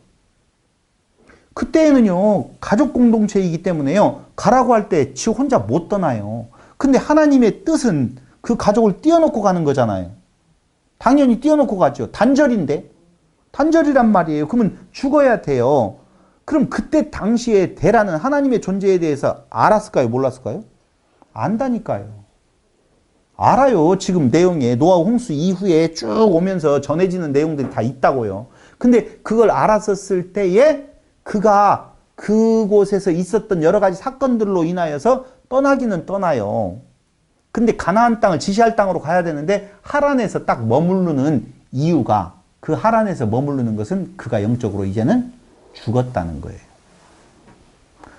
그때는요 가족 공동체이기 때문에요 가라고 할 때 지 혼자 못 떠나요. 근데 하나님의 뜻은 그 가족을 띄워놓고 가는 거잖아요. 당연히 띄워놓고 가죠. 단절인데 단절이란 말이에요. 그러면 죽어야 돼요. 그럼 그때 당시에 데라는 하나님의 존재에 대해서 알았을까요? 몰랐을까요? 안다니까요. 알아요. 지금 내용에 노아 홍수 이후에 쭉 오면서 전해지는 내용들이 다 있다고요. 근데 그걸 알았었을 때에 그가 그곳에서 있었던 여러 가지 사건들로 인하여서 떠나기는 떠나요. 근데 가나안 땅을 지시할 땅으로 가야 되는데 하란에서 딱 머무르는 이유가 그 하란에서 머무르는 것은 그가 영적으로 이제는 죽었다는 거예요.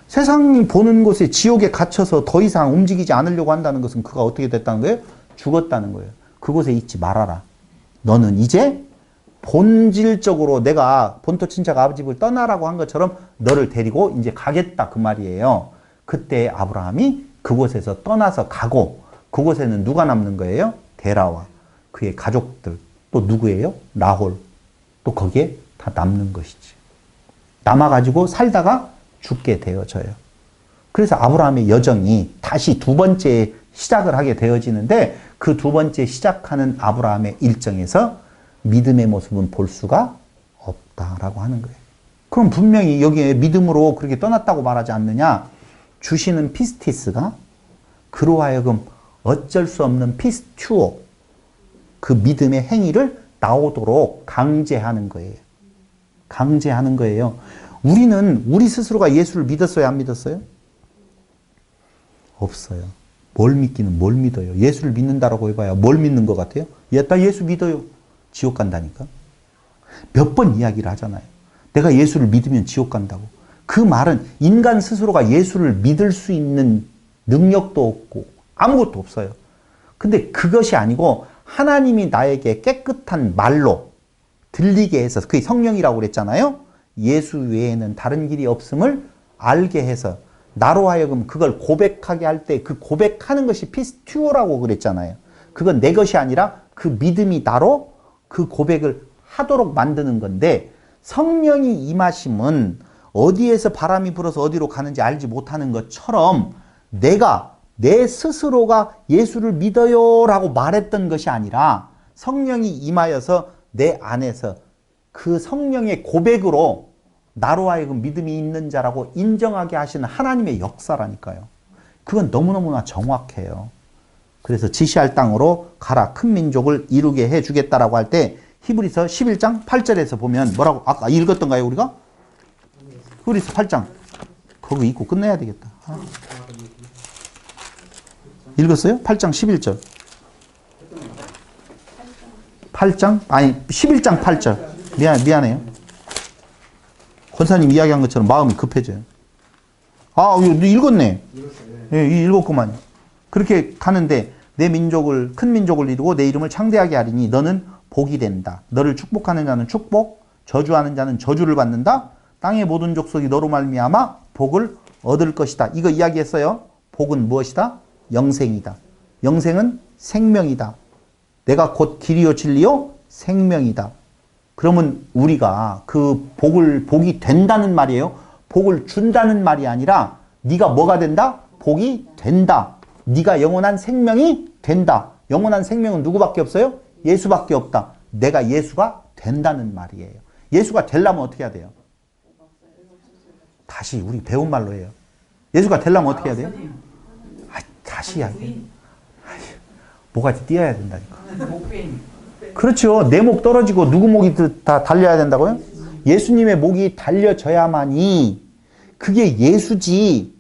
세상이 보는 곳에 지옥에 갇혀서 더 이상 움직이지 않으려고 한다는 것은 그가 어떻게 됐다는 거예요? 죽었다는 거예요. 그곳에 있지 말아라. 너는 이제 본질적으로 내가 본토 친척 아버지를 떠나라고 한 것처럼 너를 데리고 이제 가겠다 그 말이에요. 그때 아브라함이 그곳에서 떠나서 가고 그곳에는 누가 남는 거예요? 데라와 그의 가족들 또 누구예요? 라홀 또 거기에 다 남는 것이지. 남아가지고 살다가 죽게 되어져요. 그래서 아브라함의 여정이 다시 두 번째 시작을 하게 되어지는데 그 두 번째 시작하는 아브라함의 일정에서 믿음의 모습은 볼 수가 없다라고 하는 거예요. 그럼 분명히 여기에 믿음으로 그렇게 떠났다고 말하지 않느냐? 주시는 피스티스가 그로 하여금 어쩔 수 없는 피스튜어 그 믿음의 행위를 나오도록 강제하는 거예요. 강제하는 거예요. 우리는 우리 스스로가 예수를 믿었어요? 안 믿었어요? 없어요. 뭘 믿기는 뭘 믿어요? 예수를 믿는다라고 해봐야 뭘 믿는 것 같아요? 나 예수 믿어요. 지옥 간다니까. 몇 번 이야기를 하잖아요. 내가 예수를 믿으면 지옥 간다고. 그 말은 인간 스스로가 예수를 믿을 수 있는 능력도 없고 아무것도 없어요. 근데 그것이 아니고 하나님이 나에게 깨끗한 말로 들리게 해서 그게 성령이라고 그랬잖아요. 예수 외에는 다른 길이 없음을 알게 해서 나로 하여금 그걸 고백하게 할 때 그 고백하는 것이 피스튜어라고 그랬잖아요. 그건 내 것이 아니라 그 믿음이 나로 그 고백을 하도록 만드는 건데 성령이 임하심은 어디에서 바람이 불어서 어디로 가는지 알지 못하는 것처럼 내가 내 스스로가 예수를 믿어요 라고 말했던 것이 아니라 성령이 임하여서 내 안에서 그 성령의 고백으로 나로 하여금 믿음이 있는 자라고 인정하게 하시는 하나님의 역사라니까요. 그건 너무너무나 정확해요. 그래서 지시할 땅으로 가라 큰 민족을 이루게 해주겠다라고 할 때 히브리서 11장 8절에서 보면 뭐라고 아까 읽었던가요 우리가? 히브리서 8장 거기 읽고 끝내야 되겠다. 읽었어요? 8장 11절 8장? 아니 11장 8절 미안해요. 권사님 이야기한 것처럼 마음이 급해져요. 아 읽었네. 예, 읽었구만. 그렇게 가는데 내 민족을 큰 민족을 이루고 내 이름을 창대하게 하리니 너는 복이 된다. 너를 축복하는 자는 축복, 저주하는 자는 저주를 받는다. 땅의 모든 족속이 너로 말미암아 복을 얻을 것이다. 이거 이야기했어요. 복은 무엇이다? 영생이다. 영생은 생명이다. 내가 곧 길이요 진리요 생명이다. 그러면 우리가 그 복이 된다는 말이에요. 복을 준다는 말이 아니라 네가 뭐가 된다? 복이 된다. 네가 영원한 생명이 된다. 영원한 생명은 누구밖에 없어요? 예수밖에 없다. 내가 예수가 된다는 말이에요. 예수가 되려면 어떻게 해야 돼요? 다시 우리 배운 말로 해요. 예수가 되려면 어떻게 해야 돼요? 다시 이야기해. 부인, 모가지 띄어야 된다니까. 목배인. 그렇죠. 내 목 떨어지고 누구 목이 다 달려야 된다고요? 예수님의 목이 달려져야만이 그게 예수지.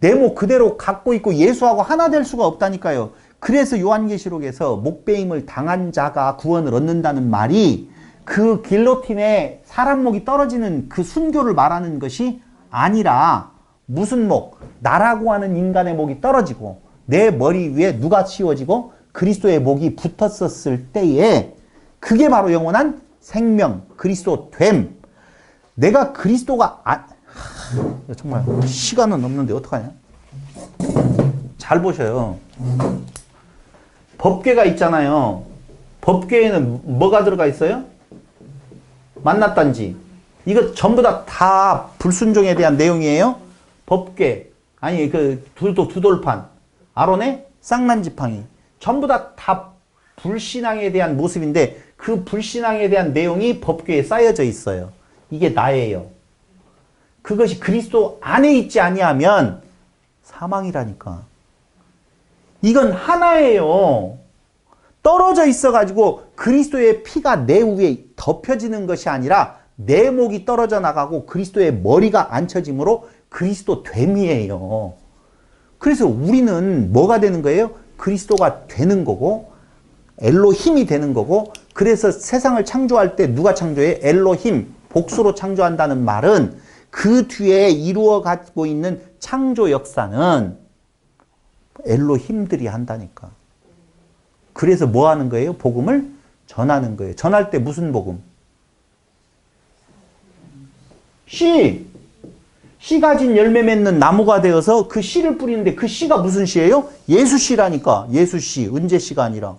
내 목 그대로 갖고 있고 예수하고 하나 될 수가 없다니까요. 그래서 요한계시록에서 목베임을 당한 자가 구원을 얻는다는 말이 그 길로틴에 사람 목이 떨어지는 그 순교를 말하는 것이 아니라 무슨 목? 나라고 하는 인간의 목이 떨어지고 내 머리 위에 누가 씌워지고 그리스도의 목이 붙었었을 때에 그게 바로 영원한 생명, 그리스도 됨. 내가 그리스도가 정말 시간은 없는데 어떡하냐? 잘 보셔요. 법궤가 있잖아요. 법궤에는 뭐가 들어가 있어요? 만났단지. 이거 전부 다 불순종에 대한 내용이에요. 법궤, 아니 그 두돌판, 아론의 쌍난지팡이. 전부 다 불신앙에 대한 모습인데 그 불신앙에 대한 내용이 법궤에 쌓여져 있어요. 이게 나예요. 그것이 그리스도 안에 있지 아니하면 사망이라니까. 이건 하나예요. 떨어져 있어가지고 그리스도의 피가 내 위에 덮여지는 것이 아니라 내 목이 떨어져 나가고 그리스도의 머리가 앉혀짐으로 그리스도 됨이에요. 그래서 우리는 뭐가 되는 거예요? 그리스도가 되는 거고 엘로힘이 되는 거고 그래서 세상을 창조할 때 누가 창조해? 엘로힘, 복수로 창조한다는 말은 그 뒤에 이루어 가지고 있는 창조 역사는 엘로힘들이 한다니까. 그래서 뭐 하는 거예요? 복음을 전하는 거예요. 전할 때 무슨 복음? 씨 가진 열매 맺는 나무가 되어서 그 씨를 뿌리는데 그 씨가 무슨 씨예요? 예수 씨라니까. 예수 씨, 은재 씨가 아니라.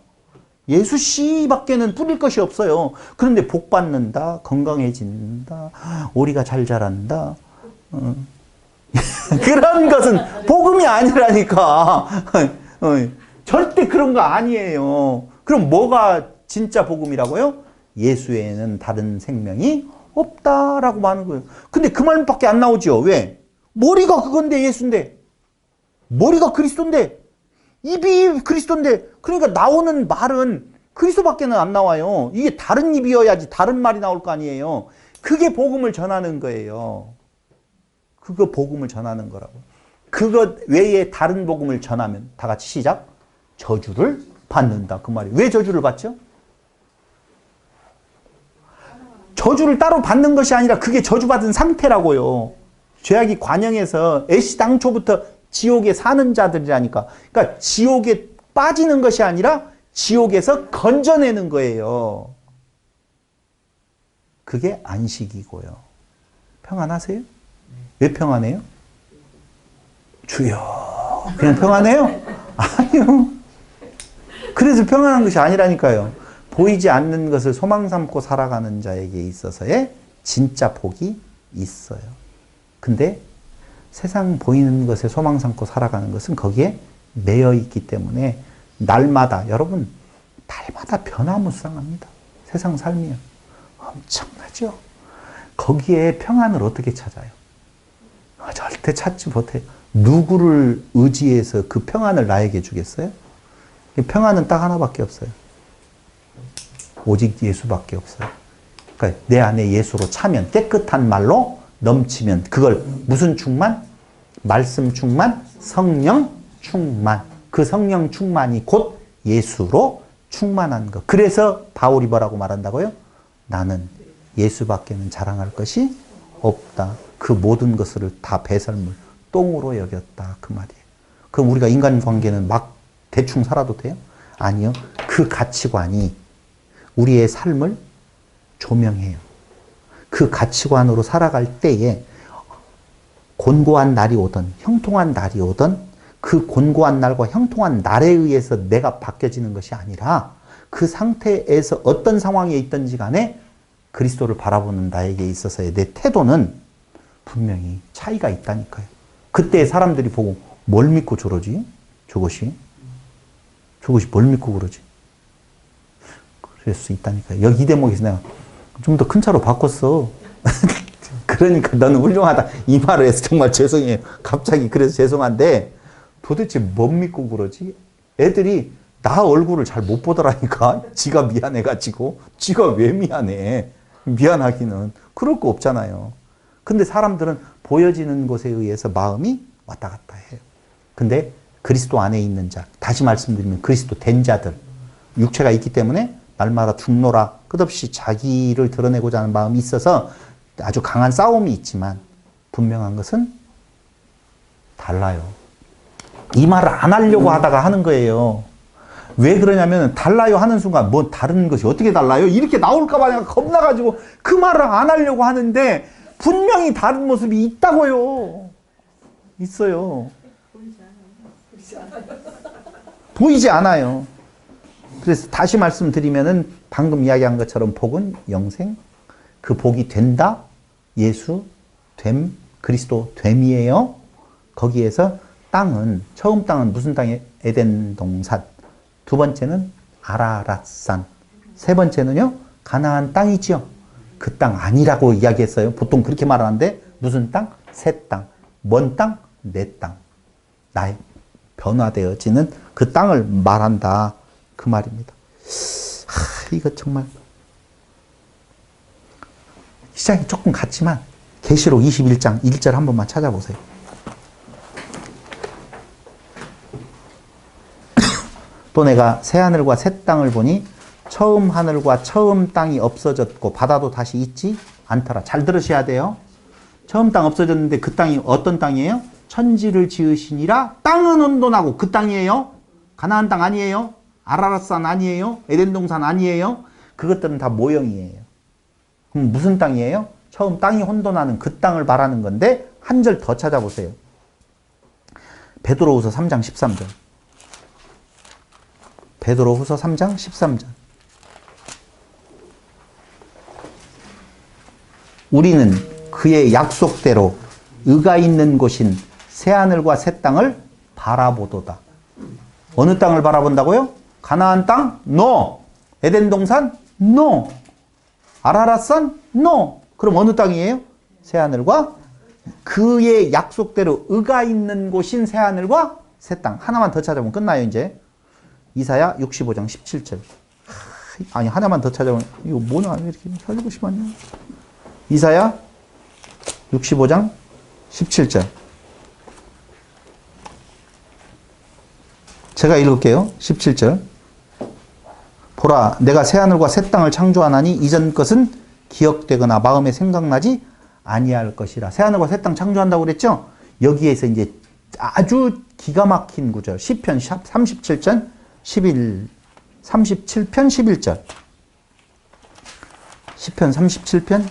예수 씨밖에는 뿌릴 것이 없어요. 그런데 복 받는다, 건강해진다, 오리가 잘 자란다. 그런 것은 복음이 아니라니까. 절대 그런 거 아니에요. 그럼 뭐가 진짜 복음이라고요? 예수에는 다른 생명이 없다라고 하는 거예요. 근데 그 말밖에 안 나오죠. 왜? 머리가 그건데 예수인데, 머리가 그리스도인데, 입이 그리스도인데, 그러니까 나오는 말은 그리스도밖에는 안 나와요. 이게 다른 입이어야지 다른 말이 나올 거 아니에요. 그게 복음을 전하는 거예요. 그거 복음을 전하는 거라고. 그것 외에 다른 복음을 전하면 다 같이 시작. 저주를 받는다. 그 말이에요. 왜 저주를 받죠? 저주를 따로 받는 것이 아니라 그게 저주받은 상태라고요. 죄악이 관영해서 애시당초부터 지옥에 사는 자들이라니까. 그러니까 지옥에 빠지는 것이 아니라 지옥에서 건져내는 거예요. 그게 안식이고요. 평안하세요? 왜 평안해요? 주여. 그냥 평안해요? 아니요. 그래서 평안한 것이 아니라니까요. 보이지 않는 것을 소망 삼고 살아가는 자에게 있어서의 진짜 복이 있어요. 근데 세상 보이는 것에 소망 삼고 살아가는 것은 거기에 매여 있기 때문에 날마다, 여러분, 날마다 변화무쌍합니다. 세상 삶이요. 엄청나죠? 거기에 평안을 어떻게 찾아요? 절대 찾지 못해요. 누구를 의지해서 그 평안을 나에게 주겠어요? 평안은 딱 하나밖에 없어요. 오직 예수밖에 없어요. 그러니까 내 안에 예수로 차면, 깨끗한 말로 넘치면, 그걸 무슨 충만? 말씀 충만, 성령 충만. 그 성령 충만이 곧 예수로 충만한 것. 그래서 바울이 뭐라고 말한다고요? 나는 예수밖에는 자랑할 것이 없다. 그 모든 것을 다 배설물, 똥으로 여겼다. 그 말이에요. 그럼 우리가 인간관계는 막 대충 살아도 돼요? 아니요. 그 가치관이 우리의 삶을 조명해요. 그 가치관으로 살아갈 때에 곤고한 날이 오든 형통한 날이 오든 그 곤고한 날과 형통한 날에 의해서 내가 바뀌어지는 것이 아니라 그 상태에서 어떤 상황에 있든지 간에 그리스도를 바라보는 나에게 있어서의 내 태도는 분명히 차이가 있다니까요. 그때 사람들이 보고 뭘 믿고 저러지? 저것이 뭘 믿고 그러지? 그럴 수 있다니까요. 여기 이 대목에서 내가 좀 더 큰 차로 바꿨어. 그러니까 너는 훌륭하다. 이 말을 해서 정말 죄송해요. 갑자기 그래서 죄송한데 도대체 못 믿고 그러지? 애들이 나 얼굴을 잘 못 보더라니까. 지가 미안해가지고. 지가 왜 미안해? 미안하기는. 그럴 거 없잖아요. 근데 사람들은 보여지는 것에 의해서 마음이 왔다 갔다 해요. 근데 그리스도 안에 있는 자, 다시 말씀드리면 그리스도 된 자들, 육체가 있기 때문에 날마다 죽노라 끝없이 자기를 드러내고자 하는 마음이 있어서 아주 강한 싸움이 있지만 분명한 것은 달라요. 이 말을 안 하려고 하다가 하는 거예요. 왜 그러냐면 달라요 하는 순간 뭐 다른 것이 어떻게 달라요? 이렇게 나올까 봐 내가 겁나가지고 그 말을 안 하려고 하는데 분명히 다른 모습이 있다고요. 있어요. 보이지 않아요. 그래서 다시 말씀드리면은 방금 이야기한 것처럼 복은 영생, 그 복이 된다, 예수, 됨, 그리스도 됨이에요. 거기에서 땅은, 처음 땅은 무슨 땅이에요? 에덴 동산. 두 번째는 아라랏산. 세 번째는요, 가나안 땅이지요. 그 땅 아니라고 이야기했어요. 보통 그렇게 말하는데, 무슨 땅? 새 땅. 뭔 땅? 내 땅. 나의 변화되어지는 그 땅을 말한다. 그 말입니다. 이거 정말 시작이 조금 같지만 계시록 21장 1절 한 번만 찾아보세요. 또 내가 새 하늘과 새 땅을 보니 처음 하늘과 처음 땅이 없어졌고 바다도 다시 있지 않더라. 잘 들으셔야 돼요. 처음 땅 없어졌는데 그 땅이 어떤 땅이에요? 천지를 지으시니라. 땅은 혼돈하고 그 땅이에요. 가나안 땅 아니에요. 아라랏산 아니에요. 에덴 동산 아니에요. 그것들은 다 모형이에요. 그럼 무슨 땅이에요? 처음 땅이 혼돈하는 그 땅을 말하는 건데 한 절 더 찾아보세요. 베드로후서 3장 13절. 베드로후서 3장 13절. 우리는 그의 약속대로 의가 있는 곳인 새하늘과 새 땅을 바라보도다. 어느 땅을 바라본다고요? 가나안 땅? No. 에덴 동산? No. 아라랏산? No. 그럼 어느 땅이에요? 새하늘과 그의 약속대로 의가 있는 곳인 새하늘과 새 땅. 하나만 더 찾아보면 끝나요, 이제. 이사야 65장 17절. 아니, 하나만 더 찾아보면, 이거 뭐냐, 왜 이렇게 살리고 싶었냐. 이사야 65장 17절. 제가 읽을게요. 17절. 보라, 내가 새하늘과 새 땅을 창조하나니 이전 것은 기억되거나 마음에 생각나지 아니할 것이라. 새하늘과 새 땅 창조한다고 그랬죠? 여기에서 이제 아주 기가 막힌 구절. 시편 37편 11절. 시편 37편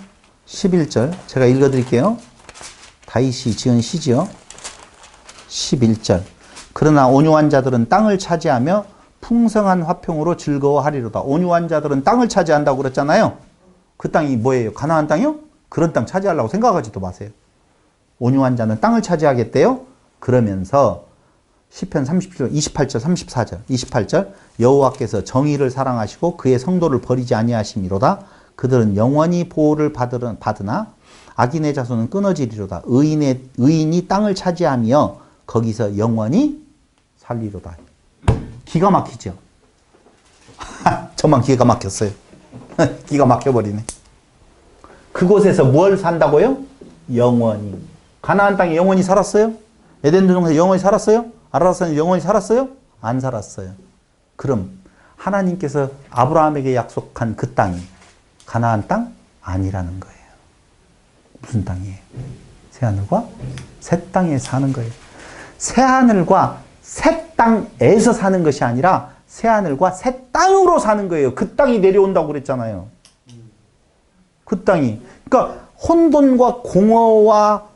11절. 제가 읽어드릴게요. 다윗이 지은 시지요. 11절. 그러나 온유한 자들은 땅을 차지하며 풍성한 화평으로 즐거워하리로다. 온유한 자들은 땅을 차지한다고 그랬잖아요. 그 땅이 뭐예요? 가나안 땅이요? 그런 땅 차지하려고 생각하지도 마세요. 온유한 자는 땅을 차지하겠대요. 그러면서 시편 37절, 28절, 34절, 28절 여호와께서 정의를 사랑하시고 그의 성도를 버리지 아니하심이로다. 그들은 영원히 보호를 받으나 악인의 자손은 끊어지리로다. 의인이 땅을 차지하며 거기서 영원히 살리로다. 기가 막히죠? 저만 기가 막혔어요. 기가 막혀버리네. 그곳에서 뭘 산다고요? 영원히. 가나안 땅에 영원히 살았어요? 에덴 동산에 영원히 살았어요? 아라랏산에 영원히 살았어요? 안 살았어요. 그럼 하나님께서 아브라함에게 약속한 그 땅이 가나안 땅? 아니라는 거예요. 무슨 땅이에요? 새하늘과 새 땅에 사는 거예요. 새하늘과 새 땅에서 사는 것이 아니라 새하늘과 새 땅으로 사는 거예요. 그 땅이 내려온다고 그랬잖아요. 그 땅이. 그러니까 혼돈과 공허와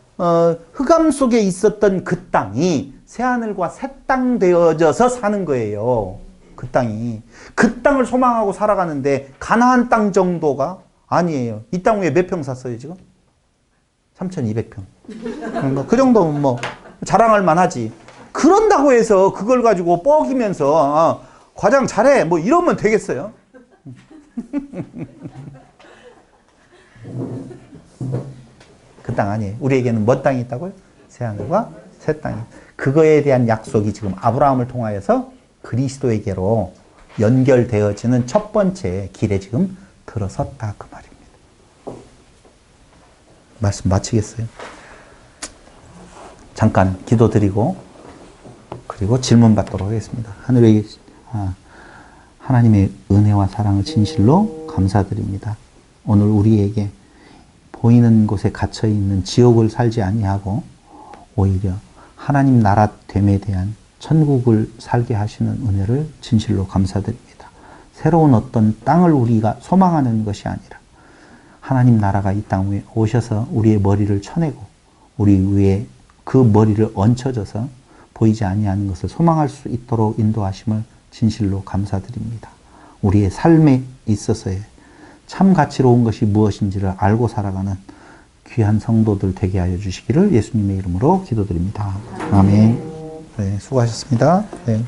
흑암 속에 있었던 그 땅이 새하늘과 새 땅 되어져서 사는 거예요. 그 땅이. 그 땅을 소망하고 살아가는데 가나안 땅 정도가 아니에요. 이 땅 위에 몇 평 샀어요 지금? 3,200평. 그 정도면 뭐 자랑할 만하지. 그런다고 해서 그걸 가지고 뻐기면서 과장 잘해 뭐 이러면 되겠어요? 땅 아니에요. 우리에게는 뭐 땅이 있다고요? 새하늘과 새 땅이. 그거에 대한 약속이 지금 아브라함을 통하여서 그리스도에게로 연결되어지는 첫 번째 길에 지금 들어섰다 그 말입니다. 말씀 마치겠어요. 잠깐 기도드리고 그리고 질문 받도록 하겠습니다. 하늘에 하나님의 은혜와 사랑을 진실로 감사드립니다. 오늘 우리에게 보이는 곳에 갇혀 있는 지옥을 살지 아니하고 오히려 하나님 나라 됨에 대한 천국을 살게 하시는 은혜를 진실로 감사드립니다. 새로운 어떤 땅을 우리가 소망하는 것이 아니라 하나님 나라가 이 땅 위에 오셔서 우리의 머리를 쳐내고 우리 위에 그 머리를 얹혀져서 보이지 아니하는 것을 소망할 수 있도록 인도하심을 진실로 감사드립니다. 우리의 삶에 있어서의 참 가치로운 것이 무엇인지를 알고 살아가는 귀한 성도들 되게 하여 주시기를 예수님의 이름으로 기도드립니다. 아멘. 네, 수고하셨습니다. 네.